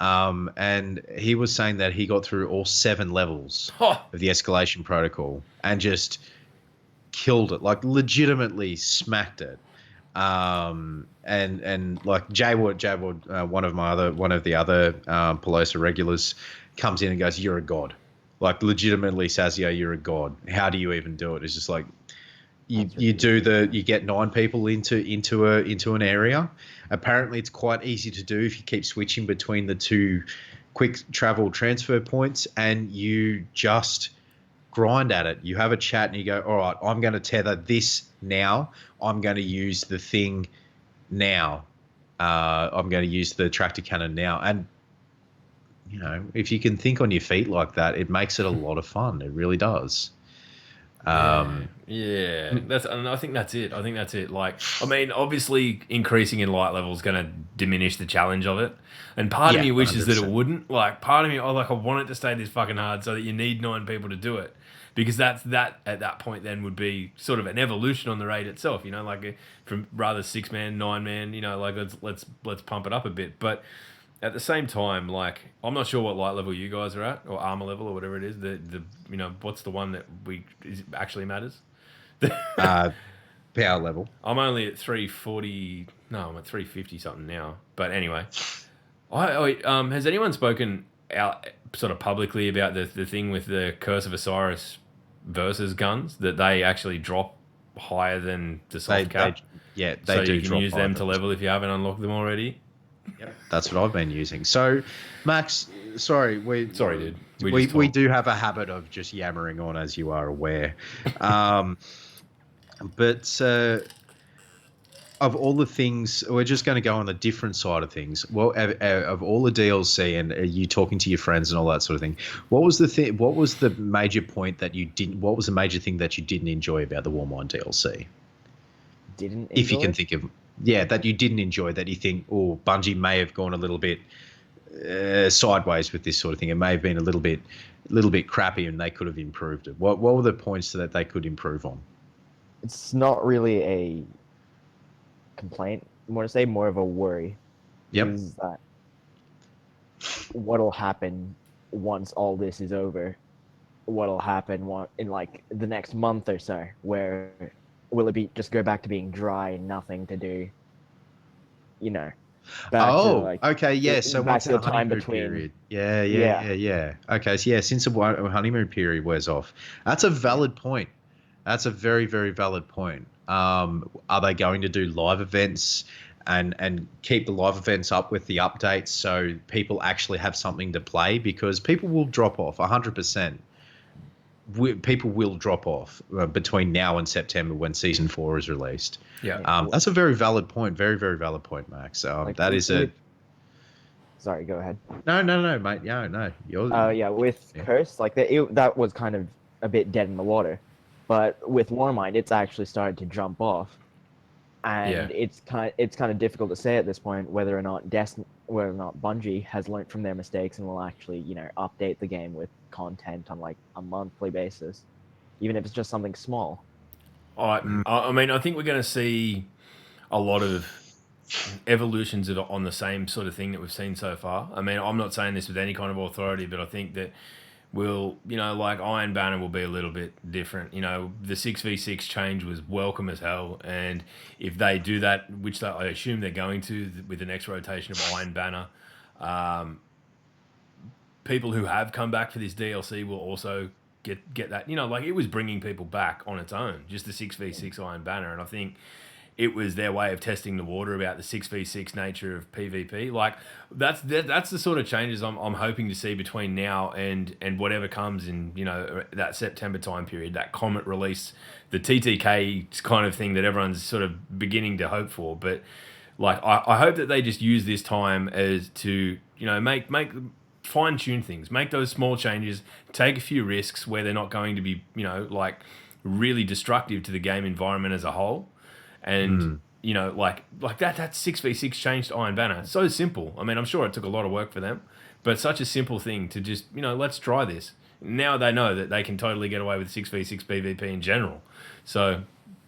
and he was saying that he got through all 7 levels of the escalation protocol and just killed it, like legitimately smacked it. And like Jawad, one of the other Pelosa regulars comes in and goes, "You're a god." Like, legitimately, Sazio, you're a god. How do you even do it? It's just like you get 9 people into an area. Apparently it's quite easy to do if you keep switching between the 2 quick travel transfer points, and you just grind at it. You have a chat and you go, all right, I'm going to tether this now. I'm going to use the thing now. I'm going to use the tractor cannon now. And, if you can think on your feet like that, it makes it a lot of fun. It really does. And I think that's it. Like, I mean, obviously increasing in light level is going to diminish the challenge of it. And part of me wishes 100%. That it wouldn't. Like, part of me, I want it to stay this fucking hard so that you need 9 people to do it. Because that at that point then would be sort of an evolution on the raid itself, like from rather 6-man, 9-man, like let's pump it up a bit. But at the same time, like, I'm not sure what light level you guys are at, or armor level, or whatever it is. The what's the one that actually matters? Power level. I'm only at 340. No, I'm at 350 something now. But anyway, has anyone spoken out sort of publicly about the thing with the Curse of Osiris versus guns, that they actually drop higher than the soft cap? They so do. You can drop use them to level if you haven't unlocked them already. Yep, that's what I've been using. So, Max, sorry, dude. We do have a habit of just yammering on, as you are aware. But of all the things, we're just going to go on the different side of things. Well, of all the DLC and you talking to your friends and all that sort of thing, what was the major point that you didn't? What was the major thing that you didn't enjoy about the Warmind DLC? If you can think of, that you didn't enjoy, that you think, oh, Bungie may have gone a little bit sideways with this sort of thing. It may have been a little bit crappy, and they could have improved it. What were the points that they could improve on? It's not really a complaint. I want to say more of a worry. Yep. Is that what'll happen once all this is over? What'll happen in like the next month or so? Where will it be just go back to being dry, nothing to do? Okay, yeah. So what's the honeymoon period? Yeah. Okay, so since the honeymoon period wears off, that's a valid point. That's a very, very valid point. Are they going to do live events and keep the live events up with the updates so people actually have something to play? Because people will drop off 100%. People will drop off between now and September when Season 4 is released. Yeah. That's a very valid point. Very, very valid point, Max. That is a... Sorry, go ahead. No, mate. No. With Curse, like that was kind of a bit dead in the water. But with Warmind, it's actually started to jump off, and it's kind of difficult to say at this point whether or not Bungie has learned from their mistakes and will actually update the game with content on like a monthly basis, even if it's just something small. I mean, I think we're going to see a lot of evolutions on the same sort of thing that we've seen so far. I mean, I'm not saying this with any kind of authority, but I think that will, like Iron Banner will be a little bit different. The 6v6 change was welcome as hell, and if they do that, which I assume they're going to with the next rotation of Iron Banner, people who have come back for this DLC will also get that. Like it was bringing people back on its own, just the 6v6 Iron Banner, and I think it was their way of testing the water about the 6v6 nature of PvP. Like that's the sort of changes I'm hoping to see between now and whatever comes in, that September time period, that Comet release, the TTK kind of thing that everyone's sort of beginning to hope for. But like I hope that they just use this time as to, make fine tune things, make those small changes, take a few risks where they're not going to be, like really destructive to the game environment as a whole. And like that 6v6 changed Iron Banner. It's so simple. I mean, I'm sure it took a lot of work for them, but such a simple thing to just, let's try this. Now they know that they can totally get away with 6v6 PvP in general. So,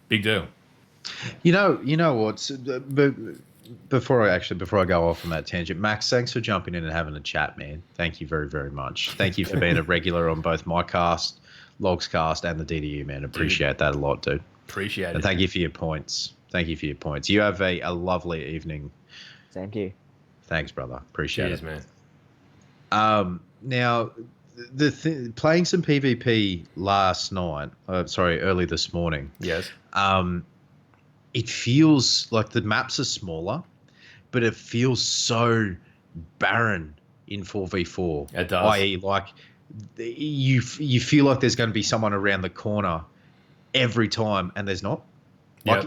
big deal. You know what? Before I go off on that tangent, Max, thanks for jumping in and having a chat, man. Thank you very, very much. Thank you for being a regular on both my cast, Logs cast, and the DDU, man. Appreciate that a lot, dude. Appreciate it. And thank you for your points. You have a lovely evening. Thank you. Thanks, brother. Appreciate Cheers, it. Man. Now, playing some PvP last night, early this morning. Yes. It feels like the maps are smaller, but it feels so barren in 4v4. It does. I.e., like you feel like there's going to be someone around the corner every time, and there's not. Like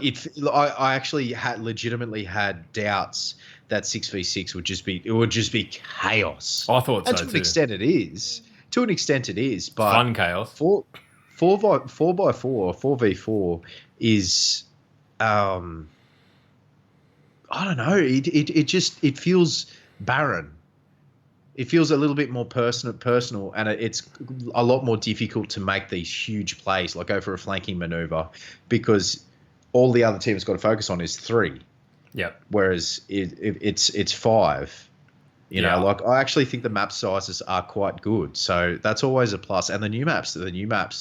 I actually legitimately had doubts that 6v6 would just be chaos. I thought so to too. an extent it is. To an extent it is, but fun chaos. 4x4 or 4v4 is I don't know. It feels barren. It feels a little bit more personal, and it's a lot more difficult to make these huge plays, like go for a flanking maneuver, because all the other team's got to focus on is 3. Yep. Whereas it's 5. You know, like I actually think the map sizes are quite good, so that's always a plus. And the new maps,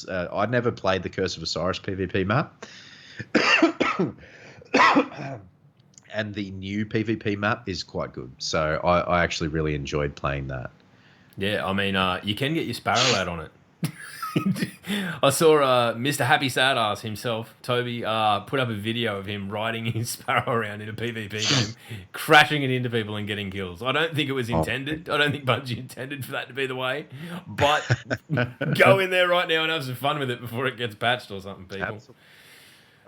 I'd never played the Curse of Osiris PvP map. And the new PvP map is quite good. So I actually really enjoyed playing that. Yeah, I mean, you can get your Sparrow out on it. I saw Mr. Happy Sad Ass himself, Toby, put up a video of him riding his Sparrow around in a PvP game, crashing it into people and getting kills. I don't think it was intended. I don't think Bungie intended for that to be the way. But go in there right now and have some fun with it before it gets patched or something, people. Absolutely.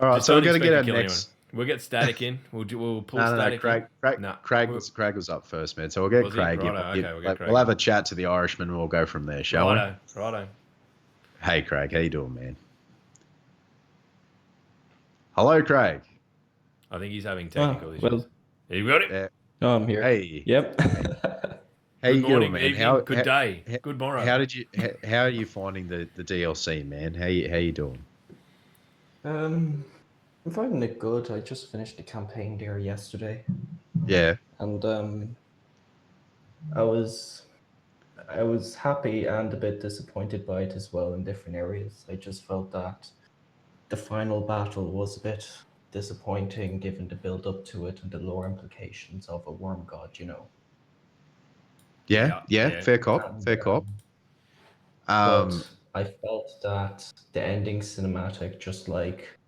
All right, so we're going to get our next... We'll get Static in. We'll pull Static in. Craig was up first, man. So we'll get Craig in. We'll have a chat to the Irishman and we'll go from there, shall we? Righto. Hey, Craig. How you doing, man? Hello, Craig. I think he's having technical issues. Well, you got it? Yeah. Oh, I'm here. Hey. Yep. How you doing, man? Evening, good day. Good morrow. How are you finding the DLC, man? How you doing? I'm finding it good. I just finished the campaign there yesterday. Yeah. And I was happy and a bit disappointed by it as well in different areas. I just felt that the final battle was a bit disappointing given the build up to it and the lore implications of a worm god, you know. Yeah. Fair cop. But I felt that the ending cinematic, just like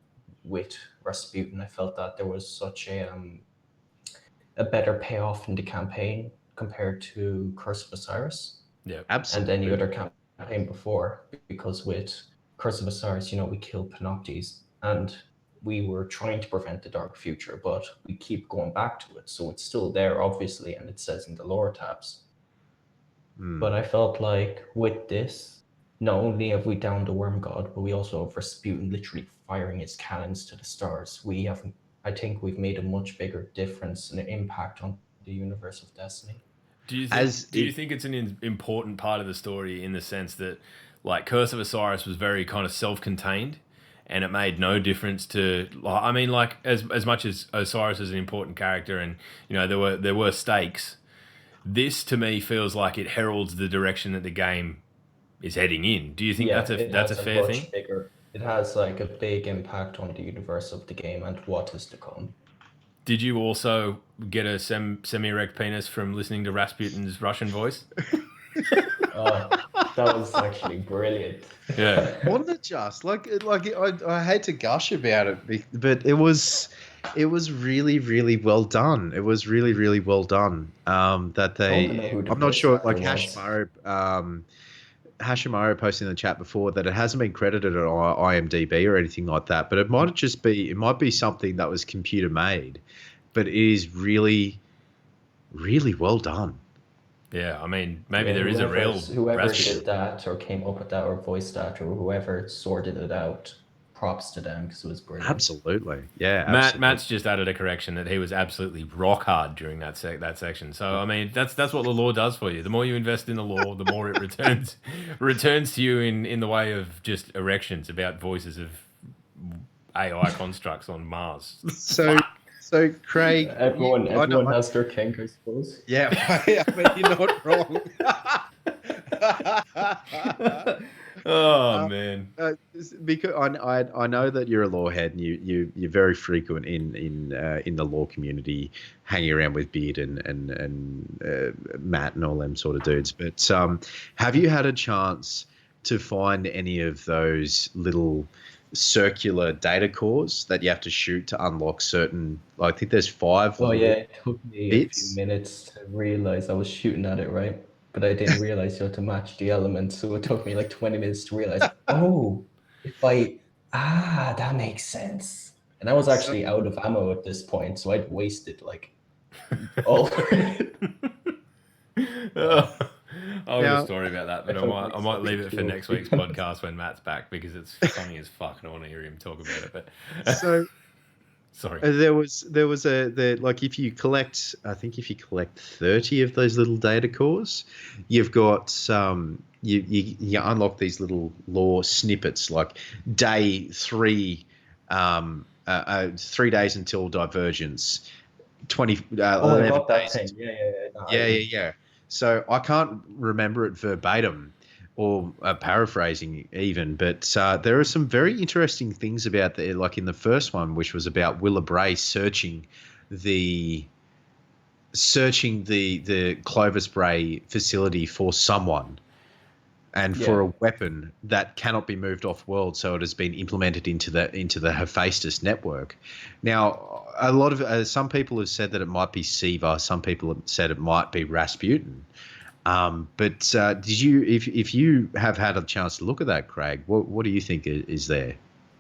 with Rasputin, I felt that there was such a better payoff in the campaign compared to Curse of Osiris. Yeah, absolutely. And any other campaign before, because with Curse of Osiris, you know, we killed Panoptes and we were trying to prevent the Dark Future, but we keep going back to it. So it's still there, obviously, and it says in the lore tabs. But I felt like with this, not only have we downed the Worm God, but we also have Rasputin literally firing his cannons to the stars. I think we've made a much bigger difference and an impact on the universe of Destiny. Do you think it's an important part of the story in the sense that, like, Curse of Osiris was very kind of self-contained, and it made no difference to, I mean, like, as much as Osiris is an important character, and you know there were stakes. This to me feels like it heralds the direction that the game is heading in. Do you think that's a has fair much thing? bigger. It has like a big impact on the universe of the game and what is to come. Did you also get a semi-erect penis from listening to Rasputin's Russian voice? That was actually brilliant. Yeah. Wasn't it just I hate to gush about it, but it was really well done. It was really well done. That Don't know they, who the I'm not voice sure. actor Like was. Hashimaru posted in the chat before that it hasn't been credited on IMDb or anything like that, but it might be something that was computer made, but it is really well done. Yeah, I mean, maybe there is a whoever Rasputin. did that or came up with that or voiced that or whoever sorted it out. Props to them because it was brilliant. Absolutely, yeah. Absolutely. Matt's just added a correction that he was absolutely rock hard during that section. So I mean, that's what the lore does for you. The more you invest in the lore, the more it returns to you in the way of just erections about voices of AI constructs on Mars. So Craig, Everyone has their kink, I suppose. Yeah, I mean, you're not wrong. Man. Because I know that you're a lawhead and you're very frequent in the law community, hanging around with Beard and Matt and all them sort of dudes. But have you had a chance to find any of those little circular data cores that you have to shoot to unlock certain? I think there's 5. Oh yeah, it took me bits. a few minutes to realize I was shooting at it right, but I didn't realize you had to match the elements, so it took me like 20 minutes to realize. Oh, that makes sense. And I was actually out of ammo at this point, so I'd wasted like all. I'll have a story about that, but I might leave it for next week's podcast when Matt's back because it's funny as fuck and I want to hear him talk about it. But so sorry, there was like if you collect 30 of those little data cores, you've got you unlock these little lore snippets like day 3, 3 days until divergence, 20. I 11 got that days. thing. Yeah. So I can't remember it verbatim or paraphrasing even, but there are some very interesting things about the, like in the first one, which was about Willa Bray searching the Clovis Bray facility for someone and for a weapon that cannot be moved off world, so it has been implemented into the Hephaestus network. Now, a lot of some people have said that it might be Siva. Some people have said it might be Rasputin. But did you, if you have had a chance to look at that, Craig, what do you think is there?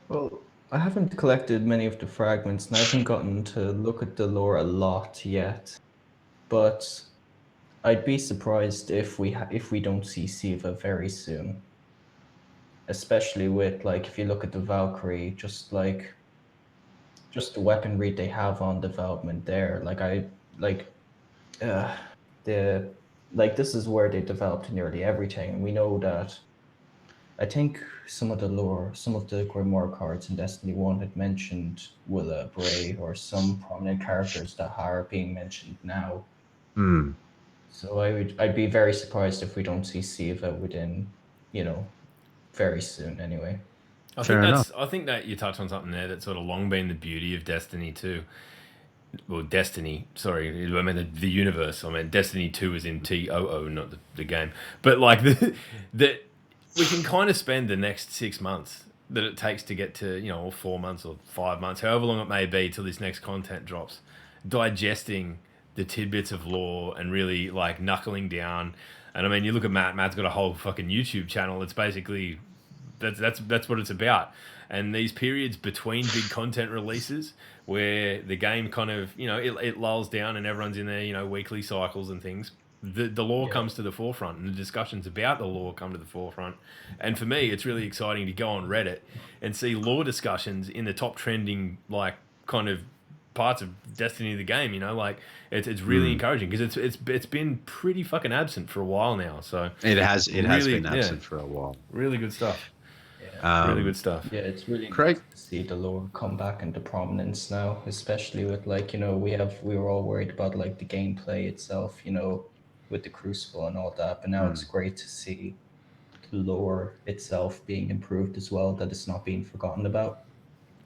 Well, I haven't collected many of the fragments, and I haven't gotten to look at the lore a lot yet. But I'd be surprised if we don't see Siva very soon. Especially with like if you look at the Valkyrie, just the weaponry they have on development there. This is where they developed nearly everything. We know that. I think some of the lore, some of the Grimoire cards in Destiny 1 had mentioned Willa Bray or some prominent characters that are being mentioned now. So I'd be very surprised if we don't see Siva within, very soon anyway. I think that you touched on something there that's sort of long been the beauty of Destiny 2. Well, Destiny, sorry, I mean the universe. I mean Destiny 2 is in TOO, not the game. But like that we can kind of spend the next 6 months that it takes to get to, or 4 months or 5 months, however long it may be till this next content drops, digesting the tidbits of lore and really like knuckling down. And I mean, you look at Matt's got a whole fucking YouTube channel. It's basically that's what it's about. And these periods between big content releases where the game kind of, it lulls down and everyone's in their, weekly cycles and things, the lore comes to the forefront and the discussions about the lore come to the forefront. And for me, it's really exciting to go on Reddit and see lore discussions in the top trending, like, kind of parts of Destiny the game, like it's really encouraging because it's been pretty fucking absent for a while now. So it has been absent for a while. Really good stuff. Really good stuff. Yeah, it's really great to see the lore come back into prominence now, especially with we were all worried about like the gameplay itself, with the Crucible and all that, but now it's great to see lore itself being improved as well, that it's not being forgotten about.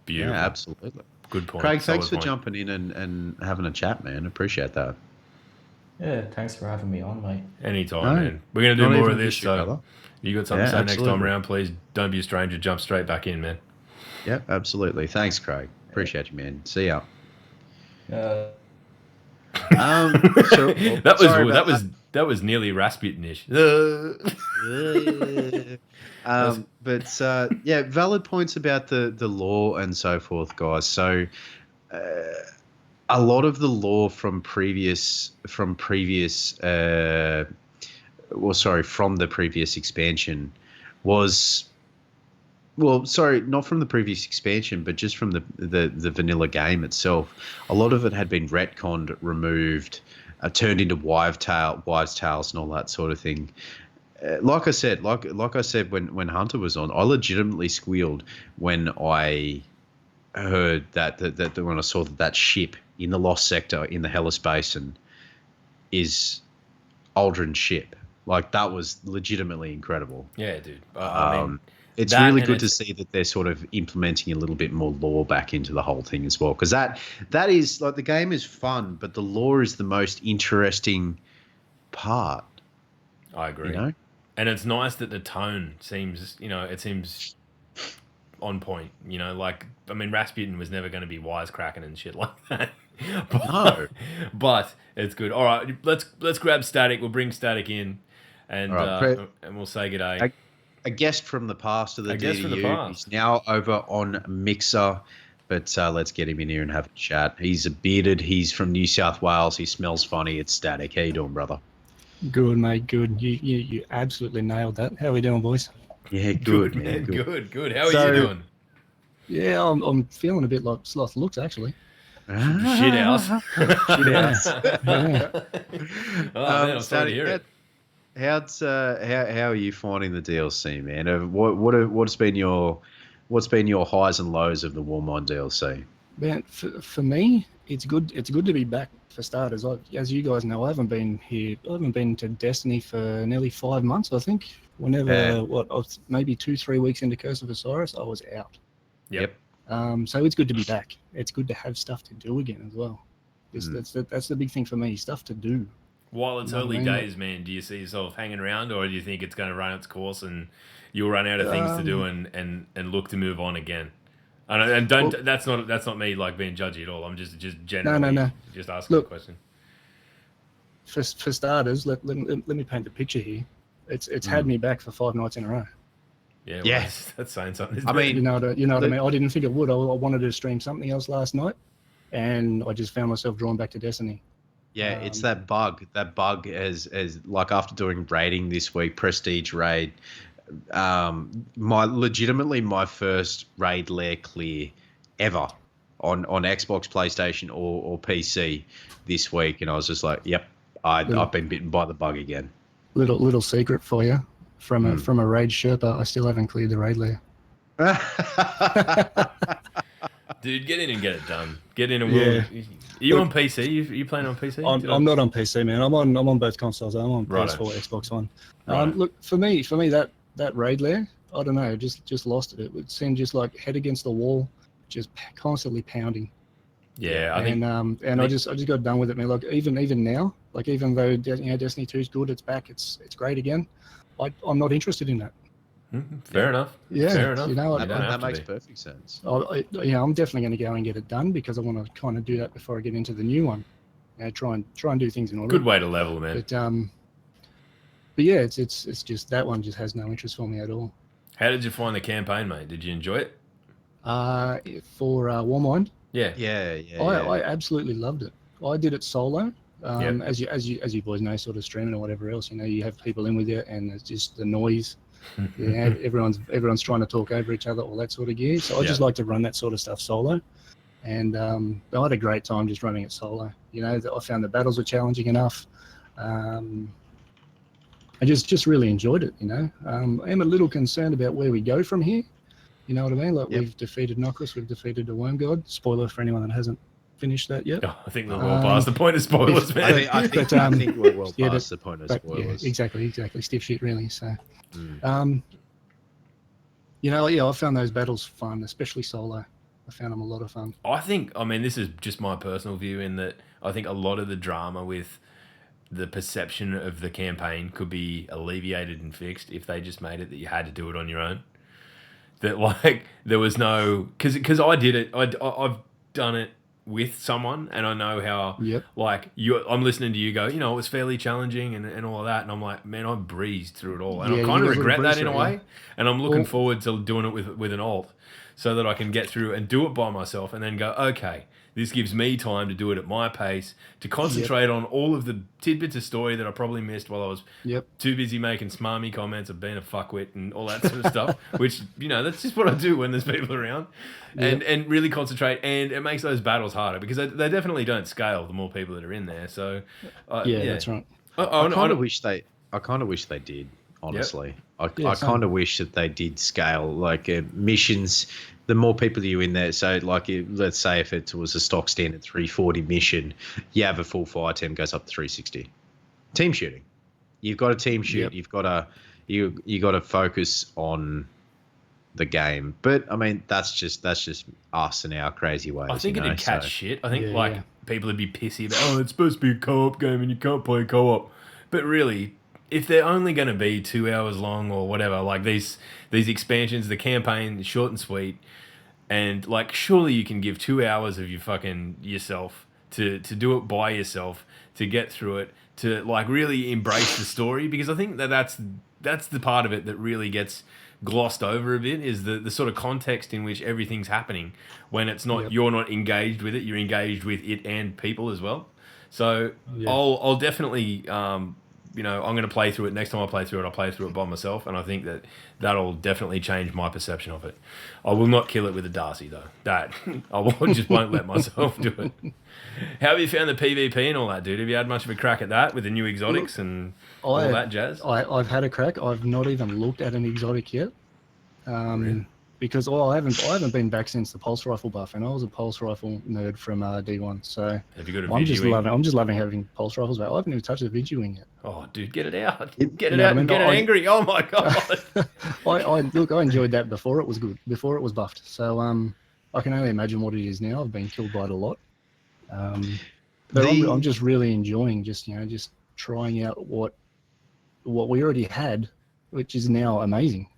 Beautiful. Yeah, absolutely. Good point. Craig, thanks Solid for point. jumping in and having a chat, man. Appreciate that. Yeah, thanks for having me on, mate. Anytime, No, man. We're going to do not more even of an this, issue, so brother. you got something Yeah, to say next time absolutely. around, please don't be a stranger. Jump straight back in, man. Yeah, absolutely. Thanks, Craig. Appreciate you, man. See ya. Uh, So sorry about that was nearly Rasputin-ish. yeah, valid points about the law and so forth, guys. So a lot of the law from the previous expansion was, well, sorry, not from the previous expansion, but just from the vanilla game itself. A lot of it had been retconned, removed, turned into wives' tales, and all that sort of thing. Like I said when Hunter was on, I legitimately squealed when I heard that when I saw that ship in the Lost Sector in the Hellas Basin is Aldrin's ship. Like, that was legitimately incredible. Yeah, dude. I mean, it's really good to see that they're sort of implementing a little bit more lore back into the whole thing as well, because that is, like, the game is fun, but the lore is the most interesting part. I agree. You know? And it's nice that the tone seems, it seems on point. Like, I mean, Rasputin was never going to be wisecracking and shit like that. But it's good. All right, let's grab Static. We'll bring Static in, and and we'll say g'day. A guest from the past of the guest from the past. He's now over on Mixer, but let's get him in here and have a chat. He's a bearded. He's from New South Wales. He smells funny. It's Static. How you doing, brother? Good, mate. Good. You absolutely nailed that. How are we doing, boys? Yeah, good, man. Good. How are you doing? Yeah, I'm feeling a bit like Sloth looks, actually. Shit house. Shit house. Yeah. Oh, man, I'm sorry to hear it. How are you finding the DLC, man? What's been your highs and lows of the Warmind DLC? Man, for me, it's good. It's good to be back. For starters, as you guys know, I haven't been here. I haven't been to Destiny for nearly 5 months, I think. Whenever I was maybe 2-3 weeks into Curse of Osiris, I was out. Yep. So it's good to be back. It's good to have stuff to do again as well. That's the big thing for me. Stuff to do. While it's early days, man, do you see yourself hanging around, or do you think it's going to run its course and you'll run out of things to do and look to move on again? And don't. That's not me like being judgy at all. I'm just generally no. just asking a question. For starters, let me paint the picture here. It's had me back for 5 nights in a row. Yeah, well, that's saying something. I mean, you know what I mean. I didn't think it would. I wanted to stream something else last night, and I just found myself drawn back to Destiny. Yeah, it's that bug. That bug as like after doing raiding this week, Prestige raid. My first raid lair clear ever on Xbox, PlayStation, or PC this week, and I was just like, "Yep, I've been bitten by the bug again." Little secret for you, from a raid Sherpa, I still haven't cleared the raid lair. Dude, get in and get it done. Get in and Are you on PC? You playing on PC? I'm not on PC, man. I'm on both consoles. I'm on PS4, Xbox One. Look, for me that raid lair, I don't know, just lost it. It would seem just like head against the wall, just constantly pounding. Yeah, I just got done with it, man. Like even now, like even though Destiny 2 is good, it's back, it's great again. I'm not interested in that. Fair enough. Yeah, fair enough. That makes perfect sense. I'm definitely going to go and get it done because I want to kind of do that before I get into the new one. Try and do things in order. Good way to level, man. But yeah, it's just that one just has no interest for me at all. How did you find the campaign, mate? Did you enjoy it? For Warmind. Yeah. I absolutely loved it. I did it solo. As you boys know, sort of streaming or whatever else, you have people in with you, and it's just the noise. Everyone's trying to talk over each other, all that sort of gear. So I just like to run that sort of stuff solo, and I had a great time just running it solo. I found the battles were challenging enough. I just really enjoyed it. I'm a little concerned about where we go from here. You know what I mean? Like we've defeated Nocris, we've defeated the Worm God. Spoiler for anyone that hasn't finished that yet. Oh, I think we're well past the point of spoilers, man. I think we're well yeah, past the point of spoilers. Yeah, exactly. Stiff shit, really. So, Mm. I found those battles fun, especially solo. I found them a lot of fun. I mean, this is just my personal view in that I think a lot of the drama with the perception of the campaign could be alleviated and fixed if they just made it that you had to do it on your own. That, like, there was no... Because I did it. I've done it with someone, and I know how, like, I'm listening to you go, it was fairly challenging and all of that, and I'm like, man, I breezed through it all. And I kind of regret that in a way, and I'm looking forward to doing it with an alt so that I can get through and do it by myself and then go, okay, this gives me time to do it at my pace, to concentrate on all of the tidbits of story that I probably missed while I was too busy making smarmy comments of being a fuckwit and all that sort of stuff, which, that's just what I do when there's people around, and really concentrate. And it makes those battles harder because they definitely don't scale the more people that are in there. So, that's right. I kind of wish they did. Honestly, I kind of wish that they did scale, like missions. The more people you in there, so like let's say if it was a stock standard 340 mission, you have a full fire team goes up to 360. Team shooting, you've got a team shoot. You've got to focus on the game. But I mean, that's just us and our crazy ways. I think it'd catch shit. I think people would be pissy about, it's supposed to be a co-op game and you can't play co-op. But really, if they're only going to be 2 hours long or whatever, like these expansions, the campaign, short and sweet, and like surely you can give 2 hours of your fucking yourself to do it by yourself, to get through it, to like really embrace the story, because I think that's the part of it that really gets glossed over a bit, is the sort of context in which everything's happening when it's not you're not engaged with it, you're engaged with it and people as well. So I'll definitely I'm going to play through it. Next time I play through it, I'll play through it by myself, and I think that'll definitely change my perception of it. I will not kill it with a Darcy, though. That just won't let myself do it. How have you found the PvP and all that, dude? Have you had much of a crack at that with the new exotics and all that jazz? I've had a crack. I've not even looked at an exotic yet. Really? Because I haven't been back since the pulse rifle buff, and I was a pulse rifle nerd from D1. So have you got a I'm just loving having pulse rifles back. I haven't even touched the Vigi yet. Oh, dude, get it out! Get it out and get it angry! Oh my god! I enjoyed that before it was good, before it was buffed. So I can only imagine what it is now. I've been killed by it a lot, but I'm just really enjoying just trying out what we already had, which is now amazing.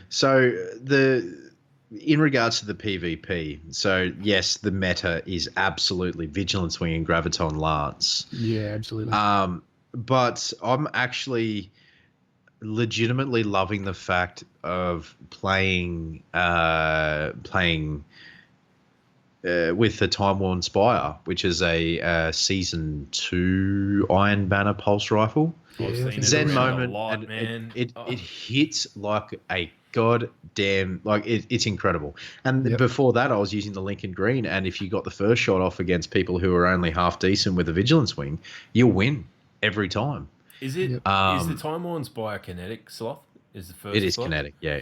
So in regards to the PvP, so yes, the meta is absolutely Vigilance Wing and Graviton Lance. Yeah, absolutely. But I'm actually legitimately loving the fact of playing with the Time Worn Spire, which is a Season 2 Iron Banner pulse rifle. Zen moment, lot, man. It hits like a goddamn, like it's incredible. And before that, I was using the Lincoln Green, and if you got the first shot off against people who are only half decent with a Vigilance Wing, you'll win every time. Is it? Is the Time Worn Spire kinetic sloth? Is the first? It is sloth? kinetic. Yeah,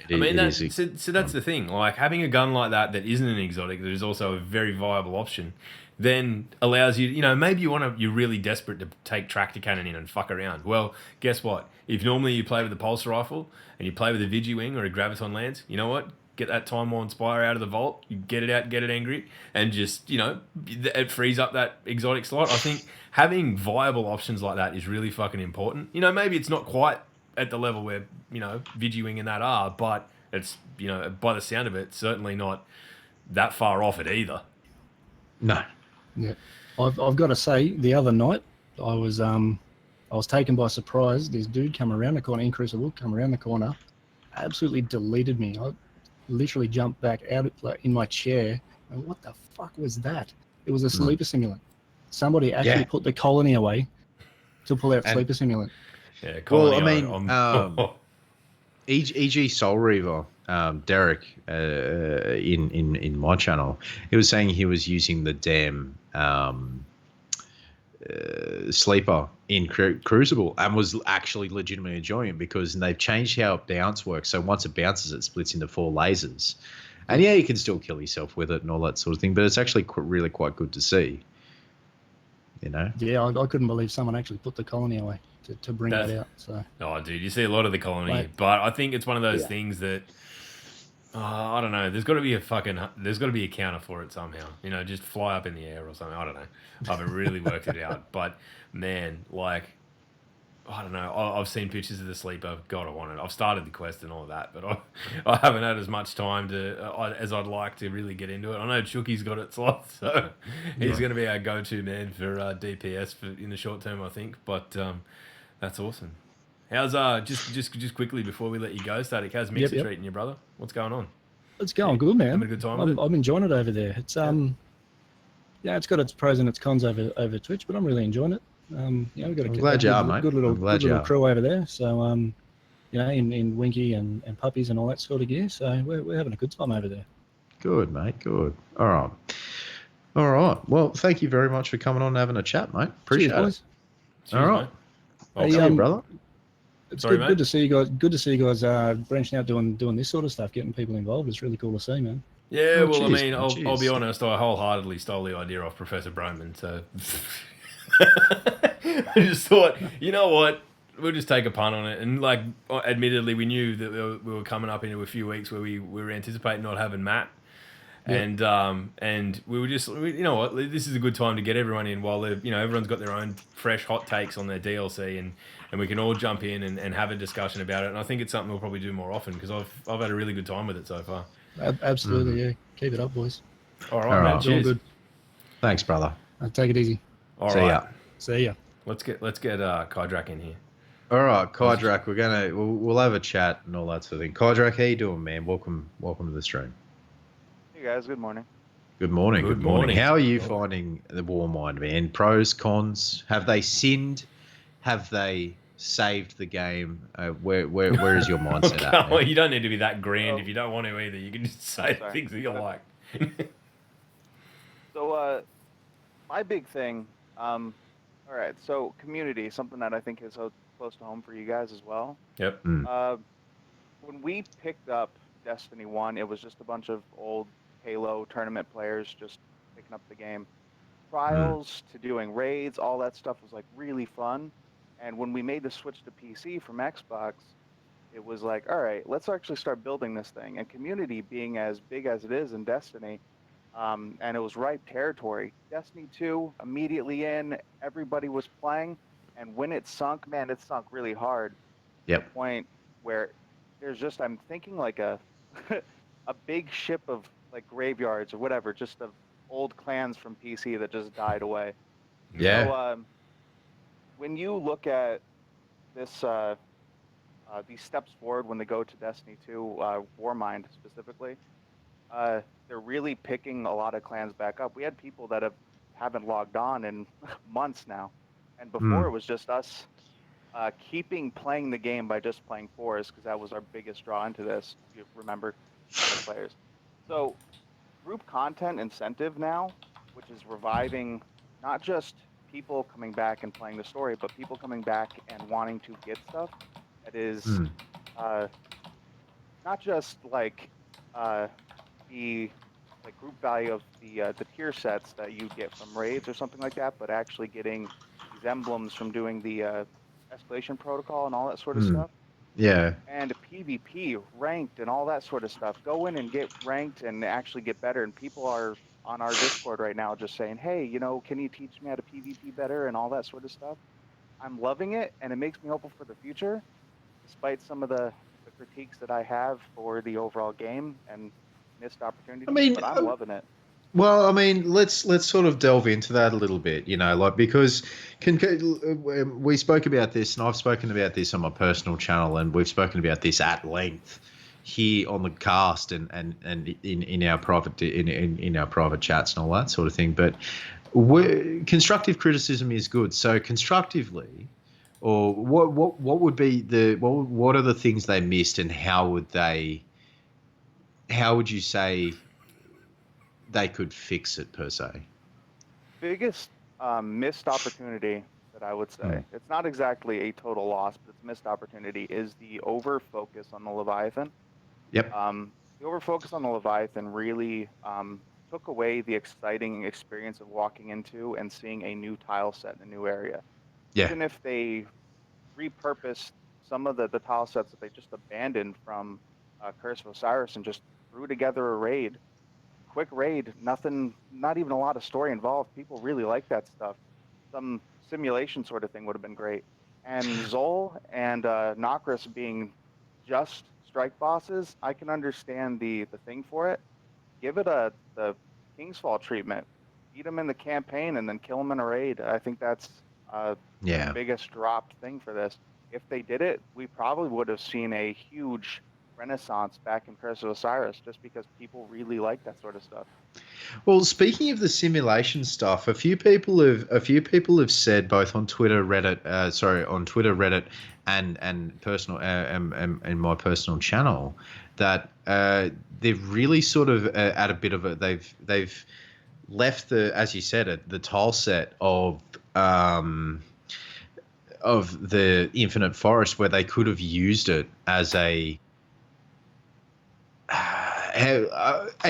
so that's the thing. Like having a gun like that isn't an exotic, that is also a very viable option, then allows you, maybe you're really desperate to take tractor cannon in and fuck around. Well, guess what? If normally you play with a pulse rifle and you play with a Vigi Wing or a Graviton Lance, you know what? Get that Time Worn Spire out of the vault, you get it out, get it angry, and just, it frees up that exotic slot. I think having viable options like that is really fucking important. Maybe it's not quite at the level where, Vigi Wing and that are, but it's, by the sound of it, certainly not that far off it either. No. Yeah, I've got to say, the other night I was taken by surprise. This dude come around the corner, absolutely deleted me. I literally jumped back out in my chair. And what the fuck was that? It was a sleeper simulant. Somebody actually put the colony away to pull out sleeper simulant. Yeah, EG Soul Reaver, Derek, in my channel, he was saying he was using the damn sleeper in Crucible and was actually legitimately enjoying it, because they've changed how bounce works. So once it bounces, it splits into 4 lasers. And yeah, you can still kill yourself with it and all that sort of thing, but it's actually really quite good to see. You know? Yeah, I couldn't believe someone actually put the colony away to bring that out. So. Oh, dude, you see a lot of the colony, Like, but I think it's one of those Yeah. things that I don't know. There's got to be a counter for it somehow. You know, just fly up in the air or something. I don't know. I haven't really worked it out, but man, like, I don't know. I've seen pictures of the sleeper. God, I want it. I've started the quest and all of that, but I haven't had as much time as I'd like to really get into it. I know Chucky's got it slot, so he's going to be our go-to man for DPS in the short term, I think. But that's awesome. How's just quickly before we let you go, Static? How's Mixer treating you, brother? What's going on? It's going good, man. Having a good time with it? I'm enjoying it over there. It's yeah, it's got its pros and its cons over Twitch, but I'm really enjoying it. Yeah, we've got a good little crew over there. So you know, in Winky and puppies and all that sort of gear. So we're having a good time over there. Good, mate. Good. All right. Well, thank you very much for coming on and having a chat, mate. Appreciate it. Cheers, All right. Hey, see you, brother. It's Sorry, good to see you guys. Good to see you guys branching out, doing this sort of stuff, getting people involved. It's really cool to see, man. Yeah, Oh, well, cheers, I mean, man, I'll be cheers. honest. I wholeheartedly stole the idea off Professor Broman. So I just thought, you know what? We'll just take a punt on it. And like, admittedly, we knew that we were coming up into a few weeks where we were anticipating not having Matt. Yeah. And we were just, you know what? This is a good time to get everyone in while they're, you know, everyone's got their own fresh hot takes on their DLC, and we can all jump in and have a discussion about it. And I think it's something we'll probably do more often because I've had a really good time with it so far. Absolutely, yeah. Keep it up, boys. All right, man. Cheers. Good. Thanks, brother. Take it easy. All See right. ya. See ya. Let's get Kydrak in here. All right, Kydrak, we'll have a chat and all that sort of thing. Kydrak, how you doing, man? Welcome to the stream. Hey guys, good morning. Good morning. Good morning. How are you finding the Warmind, man? Pros, cons? Have they sinned? Have they saved the game? Where is your mindset at? Well, you don't need to be that grand if you don't want to either. You can just say things that you like. So, my big thing, all right, so community, something that I think is so close to home for you guys as well. Yep. When we picked up Destiny 1, it was just a bunch of old Halo tournament players just picking up the game. Trials to doing raids, all that stuff was like really fun. And when we made the switch to PC from Xbox, it was like, all right, let's actually start building this thing. And community being as big as it is in Destiny, and it was ripe territory. Destiny 2, immediately in, everybody was playing. And when it sunk, man, it sunk really hard. Yep. To the point where there's just, I'm thinking like a a big ship of like graveyards or whatever, just of old clans from PC that just died away. Yeah. So when you look at this, these steps forward when they go to Destiny 2, Warmind specifically, they're really picking a lot of clans back up. We had people that haven't logged on in months now, and before it was just us keeping playing the game by just playing Forest, because that was our biggest draw into this, if you remember, the players. So group content incentive now, which is reviving not just people coming back and playing the story, but people coming back and wanting to get stuff that is not just like the group value of the tier sets that you get from raids or something like that, but actually getting these emblems from doing the escalation protocol and all that sort of stuff. Yeah. And PvP, ranked, and all that sort of stuff. Go in and get ranked and actually get better. And people are on our Discord right now just saying, hey, you know, can you teach me how to PvP better and all that sort of stuff? I'm loving it, and it makes me hopeful for the future, despite some of the critiques that I have for the overall game and missed opportunities. But I'm loving it. Well, I mean, let's sort of delve into that a little bit, you know, like, because we spoke about this, and I've spoken about this on my personal channel, and we've spoken about this at length here on the cast and in our private in our private chats and all that sort of thing. But constructive criticism is good. So constructively, or what would be what are the things they missed, and how would you say they could fix it, per se? Biggest missed opportunity that I would say, it's not exactly a total loss, but it's missed opportunity, is the over focus on the Leviathan. Yep. the overfocus on the Leviathan really took away the exciting experience of walking into and seeing a new tile set in a new area. Yeah. Even if they repurposed some of the tile sets that they just abandoned from Curse of Osiris and just threw together a raid, quick raid, nothing, not even a lot of story involved. People really like that stuff. Some simulation sort of thing would have been great. And Zol and Nokris being just strike bosses, I can understand the thing for it. Give it the King's Fall treatment. Beat them in the campaign and then kill them in a raid. I think that's the Yeah. biggest dropped thing for this. If they did it, we probably would have seen a huge renaissance back in Curse of Osiris, just because people really like that sort of stuff. Well, speaking of the simulation stuff, a few people have said both on Twitter, Reddit, Reddit, and personal and my personal channel that they've really sort of at a bit of a they've left the, as you said it, the tile set of the Infinite Forest where they could have used it as a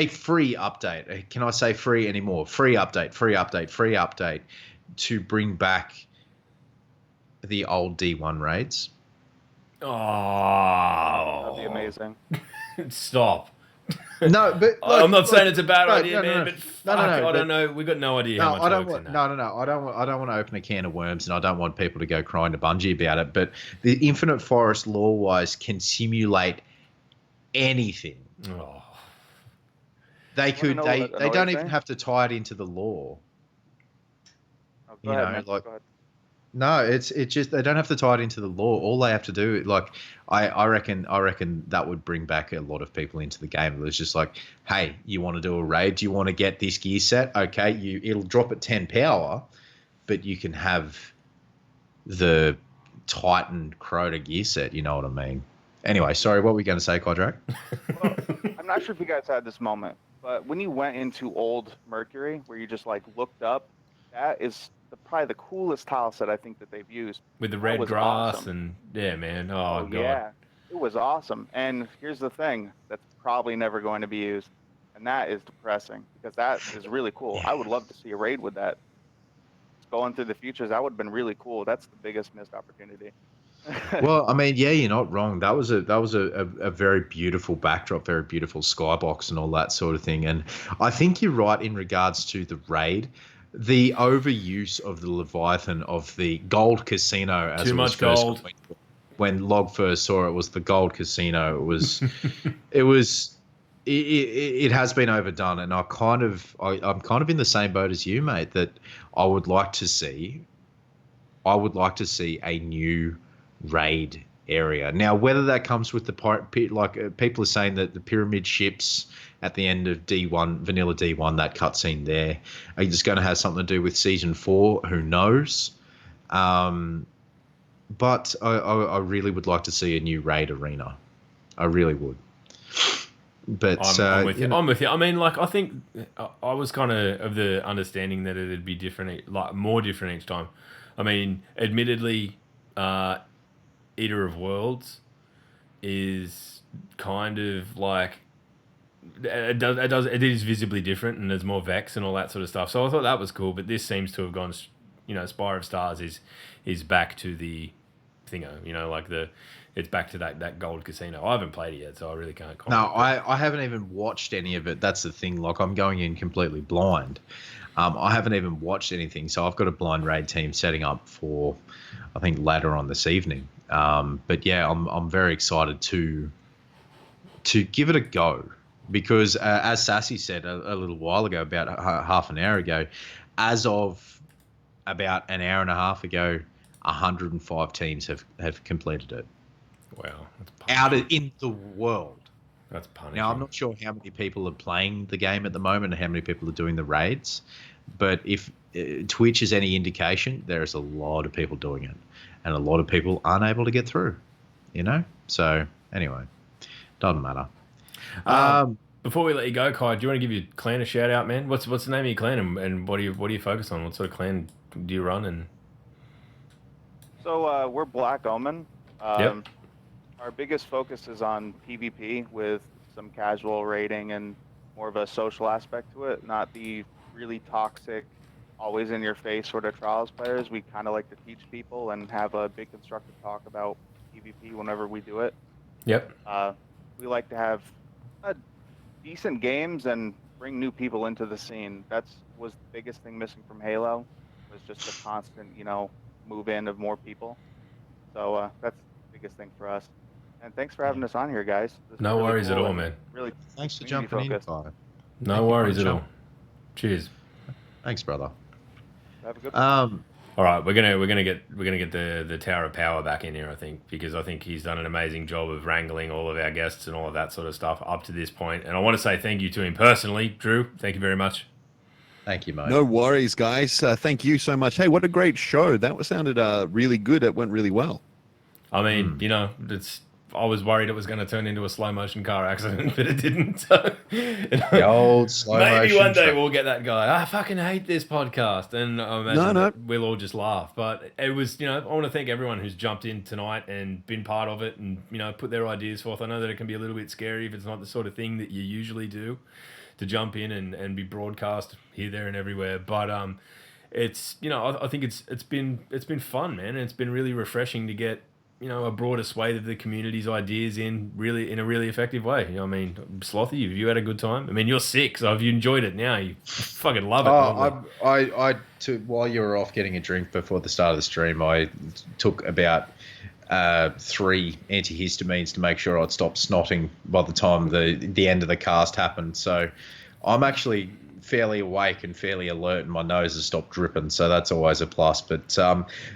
free update. Can I say free anymore? Free update to bring back the old D1 raids. That'd be Oh, amazing. stop. No, but I'm not saying it's a bad idea, man. no, But fuck, I don't know. We got no idea how much work's in that. No. I don't want to open a can of worms, and I don't want people to go crying to Bungie about it. But the Infinite Forest, lore-wise, can simulate anything. Oh. They could. They don't even have to tie it into the lore. Oh, go ahead, man. Like. Go ahead. No, it's just they don't have to tie it into the law. All they have to do, like, I reckon that would bring back a lot of people into the game. It was just like, hey, you want to do a raid? Do you want to get this gear set? Okay, it'll drop at 10 power, but you can have the Titan Crota gear set. You know what I mean? Anyway, sorry, what were we going to say, Kodrak? Well, I'm not sure if you guys had this moment, but when you went into old Mercury, where you just like looked up, that is probably the coolest tile set I think that they've used. With the red grass awesome. and yeah, man. Oh god. Yeah, it was awesome. And here's the thing that's probably never going to be used, and that is depressing because that is really cool. I would love to see a raid with that. Going through the futures, that would have been really cool. That's the biggest missed opportunity. Well, I mean, yeah, you're not wrong. That was a very beautiful backdrop, very beautiful skybox and all that sort of thing. And I think you're right in regards to the raid. The overuse of the Leviathan, of the gold casino, as too it was much first gold. When Log first saw it, was the gold casino. It was, it has been overdone, and I'm kind of in the same boat as you, mate. That I would like to see a new raid area. Now, whether that comes with the people are saying that the pyramid ships at the end of D1, vanilla D1, that cutscene there, are you just going to have something to do with season 4? Who knows? But I really would like to see a new raid arena. I really would. But I'm with you. I'm with you. I mean, like, I think I was kind of the understanding that it'd be different, like more different each time. I mean, admittedly, Eater of Worlds is kind of like it is visibly different, and there's more Vex and all that sort of stuff. So I thought that was cool. But this seems to have gone, Spire of Stars is back to the thingo, like it's back to that gold casino. I haven't played it yet, so I really can't comment. No, I haven't even watched any of it. That's the thing. Like, I'm going in completely blind. I haven't even watched anything, so I've got a blind raid team setting up for, I think, later on this evening. But yeah, I'm very excited to give it a go because, as Sassy said a little while ago, about half an hour ago, as of about an hour and a half ago, 105 teams have completed it. Wow, that's in the world. That's punishing. Now, I'm not sure how many people are playing the game at the moment and how many people are doing the raids, but if Twitch is any indication, there's a lot of people doing it, and a lot of people aren't able to get through, So, anyway, doesn't matter. Before we let you go, Kai, do you want to give your clan a shout out, man? What's the name of your clan, and what do you focus on? What sort of clan do you run? And So we're Black Omen. Yep. Our biggest focus is on PvP with some casual raiding and more of a social aspect to it, not the really toxic, always in your face sort of trials players. We kind of like to teach people and have a big constructive talk about PvP whenever we do it. Yep. We like to have decent games and bring new people into the scene. Was the biggest thing missing from Halo, was just the constant, move in of more people. So that's the biggest thing for us. And thanks for having us on here, guys. This is No really worries at cool all, and man. Really, Thanks for community jumping in, focused. Kai. No Thank you, worries at Puncher. all. Cheers. Thanks, brother. Have a good one. All right, we're gonna get the Tower of Power back in here, I think, because I think he's done an amazing job of wrangling all of our guests and all of that sort of stuff up to this point. And I want to say thank you to him personally, Drew. Thank you very much. Thank you, mate. No worries, guys. Thank you so much. Hey, what a great show. That sounded really good. It went really well. I mean, I was worried it was going to turn into a slow motion car accident, but it didn't. So, The old slow maybe motion one day truck. we'll get that guy. I fucking hate this podcast, and I imagine No. that we'll all just laugh. But it was, I want to thank everyone who's jumped in tonight and been part of it, and put their ideas forth. I know that it can be a little bit scary if it's not the sort of thing that you usually do, to jump in and be broadcast here, there, and everywhere. But it's I think it's been fun, man, and it's been really refreshing to get a broader swathe of the community's ideas in a really effective way. Slothy, have you had a good time? I mean, you're sick, so have you enjoyed it now? You fucking love it. While you were off getting a drink before the start of the stream, I took about 3 antihistamines to make sure I'd stop snotting by the time the end of the cast happened. So I'm actually fairly awake and fairly alert, and my nose has stopped dripping, so that's always a plus. But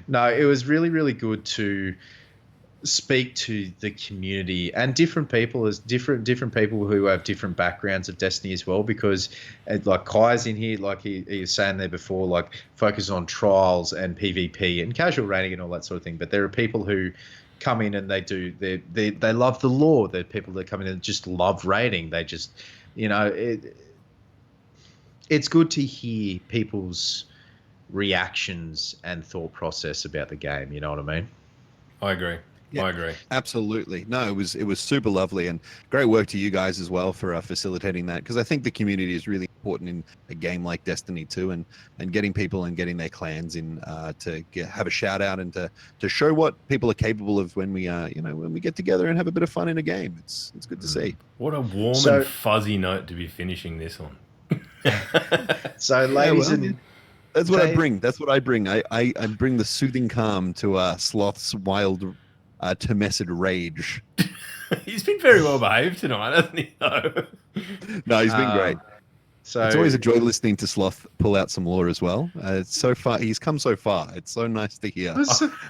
no, it was really, really good to speak to the community and different people people who have different backgrounds of Destiny as well, because like Kai's in here, like he was saying there before, like focus on trials and PvP and casual raiding and all that sort of thing. But there are people who come in and they love the lore. There are people that come in and just love raiding. They just it's good to hear people's reactions and thought process about the game. You know what I mean? I agree. Yeah. I agree. Absolutely. No, it was super lovely, and great work to you guys as well for facilitating that, because I think the community is really important in a game like Destiny 2, and getting people and getting their clans in to have a shout out and to show what people are capable of when we when we get together and have a bit of fun in a game. It's good to see. What a warm and fuzzy note to be finishing this on. So, ladies and that's what I bring. That's what I bring. I bring the soothing calm to Sloth's wild tumescent rage. He's been very well behaved tonight, hasn't he? No, he's been great. So It's always a joy listening to Sloth pull out some lore as well. It's so far. He's come so far. It's so nice to hear.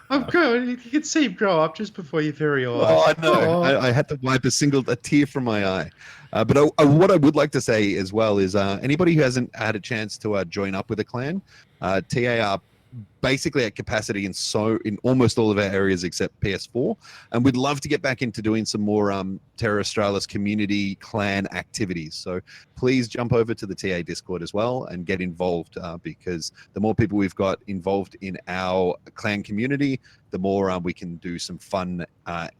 I'm growing. You can see him grow up just before your very eyes. Oh, I know. I had to wipe a tear from my eye. But what I would like to say as well is anybody who hasn't had a chance to join up with a clan, TA are basically at capacity in almost all of our areas except PS4, and we'd love to get back into doing some more Terra Australis community clan activities. So please jump over to the TA Discord as well and get involved, because the more people we've got involved in our clan community, the more we can do some fun,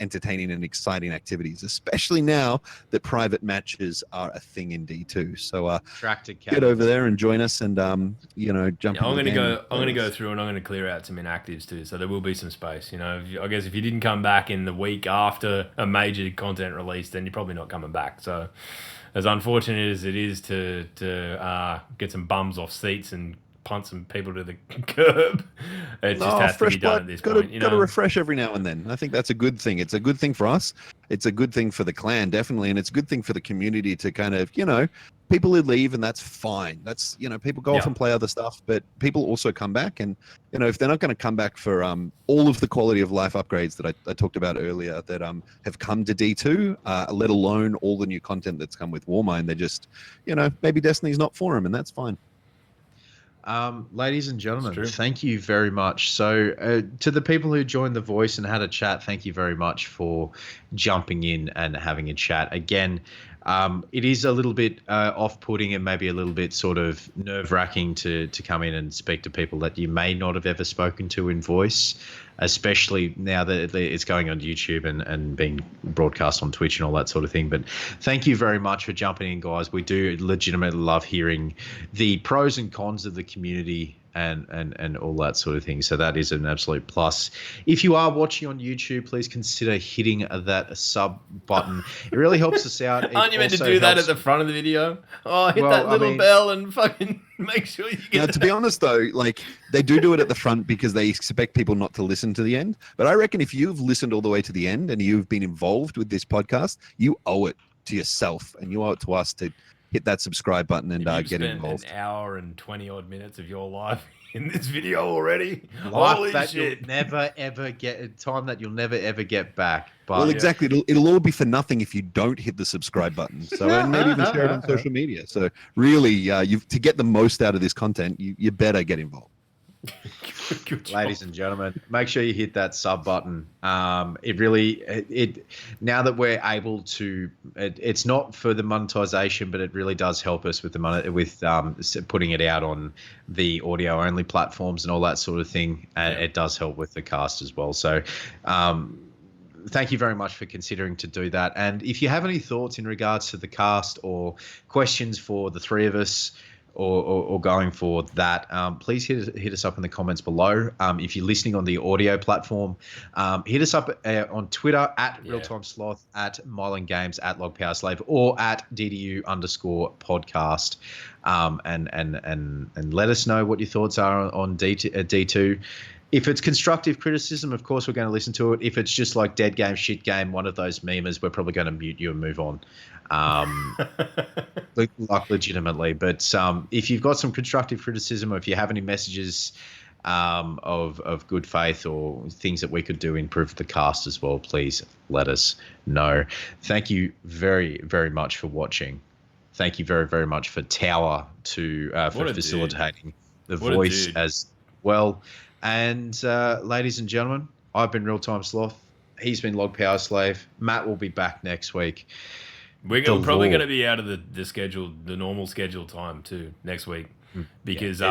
entertaining and exciting activities, especially now that private matches are a thing in D2. So get over there and join us, and jump I'm in the game. I'm gonna go through and I'm gonna clear out some inactives too, so there will be some space. I guess if you didn't come back in the week after a major content release, then you're probably not coming back. So as unfortunate as it is to get some bums off seats and punt some people to the curb, it just has to be done at this point. Got to refresh every now and then. I think that's a good thing. It's a good thing for us. It's a good thing for the clan, definitely, and it's a good thing for the community to kind of, people who leave, and that's fine. That's, people go off and play other stuff, but people also come back, and, if they're not going to come back for all of the quality of life upgrades that I talked about earlier that have come to D2, let alone all the new content that's come with Warmind, they're just, maybe Destiny's not for them, and that's fine. Ladies and gentlemen, thank you very much. So to the people who joined The Voice and had a chat, thank you very much for jumping in and having a chat. Again, it is a little bit off-putting and maybe a little bit sort of nerve-wracking to come in and speak to people that you may not have ever spoken to in voice, especially now that it's going on YouTube and being broadcast on Twitch and all that sort of thing. But thank you very much for jumping in, guys. We do legitimately love hearing the pros and cons of the community and all that sort of thing. So that is an absolute plus. If you are watching on YouTube, please consider hitting that sub button. It really helps us out. It Aren't you meant to also do that helps- at the front of the video? Oh, hit Well, that I little mean- bell and fucking make sure you get Now, to be honest, though, like they do it at the front because they expect people not to listen to the end. But I reckon if you've listened all the way to the end and you've been involved with this podcast, you owe it to yourself and you owe it to us to hit that subscribe button and You've get spent involved. an hour and 20 odd minutes of your life in this video already. Life Holy that shit. you'll never ever get, time that you'll never ever get back. But Well, exactly. It'll all be for nothing if you don't hit the subscribe button. So, and maybe even share it on social media. So, really, to get the most out of this content, you better get involved. Good job. ladies and gentlemen, make sure you hit that sub button. It now that we're able to, it's not for the monetization, but it really does help us with the money, with putting it out on the audio only platforms and all that sort of thing. And it does help with the cast as well. So, thank you very much for considering to do that. And if you have any thoughts in regards to the cast or questions for the three of us, or going for that, please hit us up in the comments below. If you're listening on the audio platform, hit us up on Twitter at RealTimeSloth, at Mylan Games, at LogPowerSlave, or at DDU_podcast. And let us know what your thoughts are on D2. If it's constructive criticism, of course, we're going to listen to it. If it's just like dead game, shit game, one of those memers, we're probably going to mute you and move on. Like legitimately. But if you've got some constructive criticism, or if you have any messages of good faith or things that we could do to improve the cast as well, please let us know. Thank you very, very much for watching. Thank you very, very much for Tower for facilitating the voice as well. And ladies and gentlemen, I've been Real Time Sloth. He's been Log Power Slave. Matt will be back next week. We're probably going to be out of the normal scheduled time too next week, because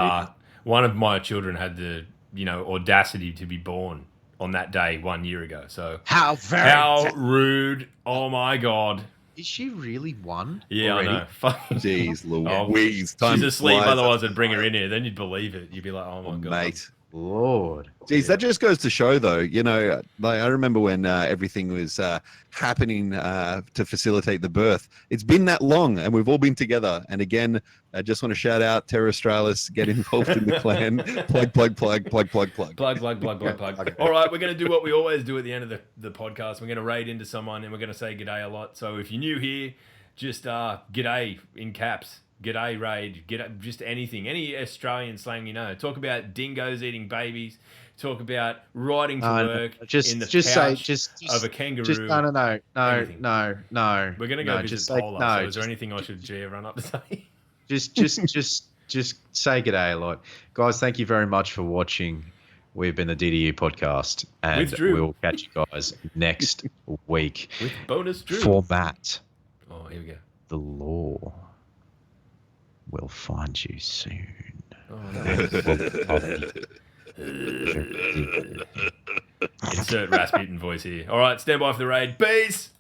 one of my children had the audacity to be born on that day 1 year ago. So how rude! Oh my god. Is she really one? Yeah, already? I know. Fucking Jeez Louise. She's asleep, otherwise I'd bring her in here. Then you'd believe it. You'd be like, oh my god. Mate. Lord. Jeez, that just goes to show, though, like I remember when everything was happening to facilitate the birth. It's been that long, and we've all been together. And again, I just want to shout out Terra Australis, get involved in the clan. Plug. All right, we're going to do what we always do at the end of the podcast. We're going to raid into someone, and we're going to say g'day a lot. So if you're new here, just g'day in caps. G'day raid, just anything, any Australian slang Talk about dingoes eating babies. Talk about riding to work in the pouch of a kangaroo. Just no. We're gonna go visit Polar. So is there anything I should run up to say? Just say g'day a lot, guys. Thank you very much for watching. We've been the DDU podcast, and we'll catch you guys next week with bonus Drew format. Oh, here we go. The law will find you soon. Oh, no. Insert Rasputin voice here. All right, stand by for the raid. Peace.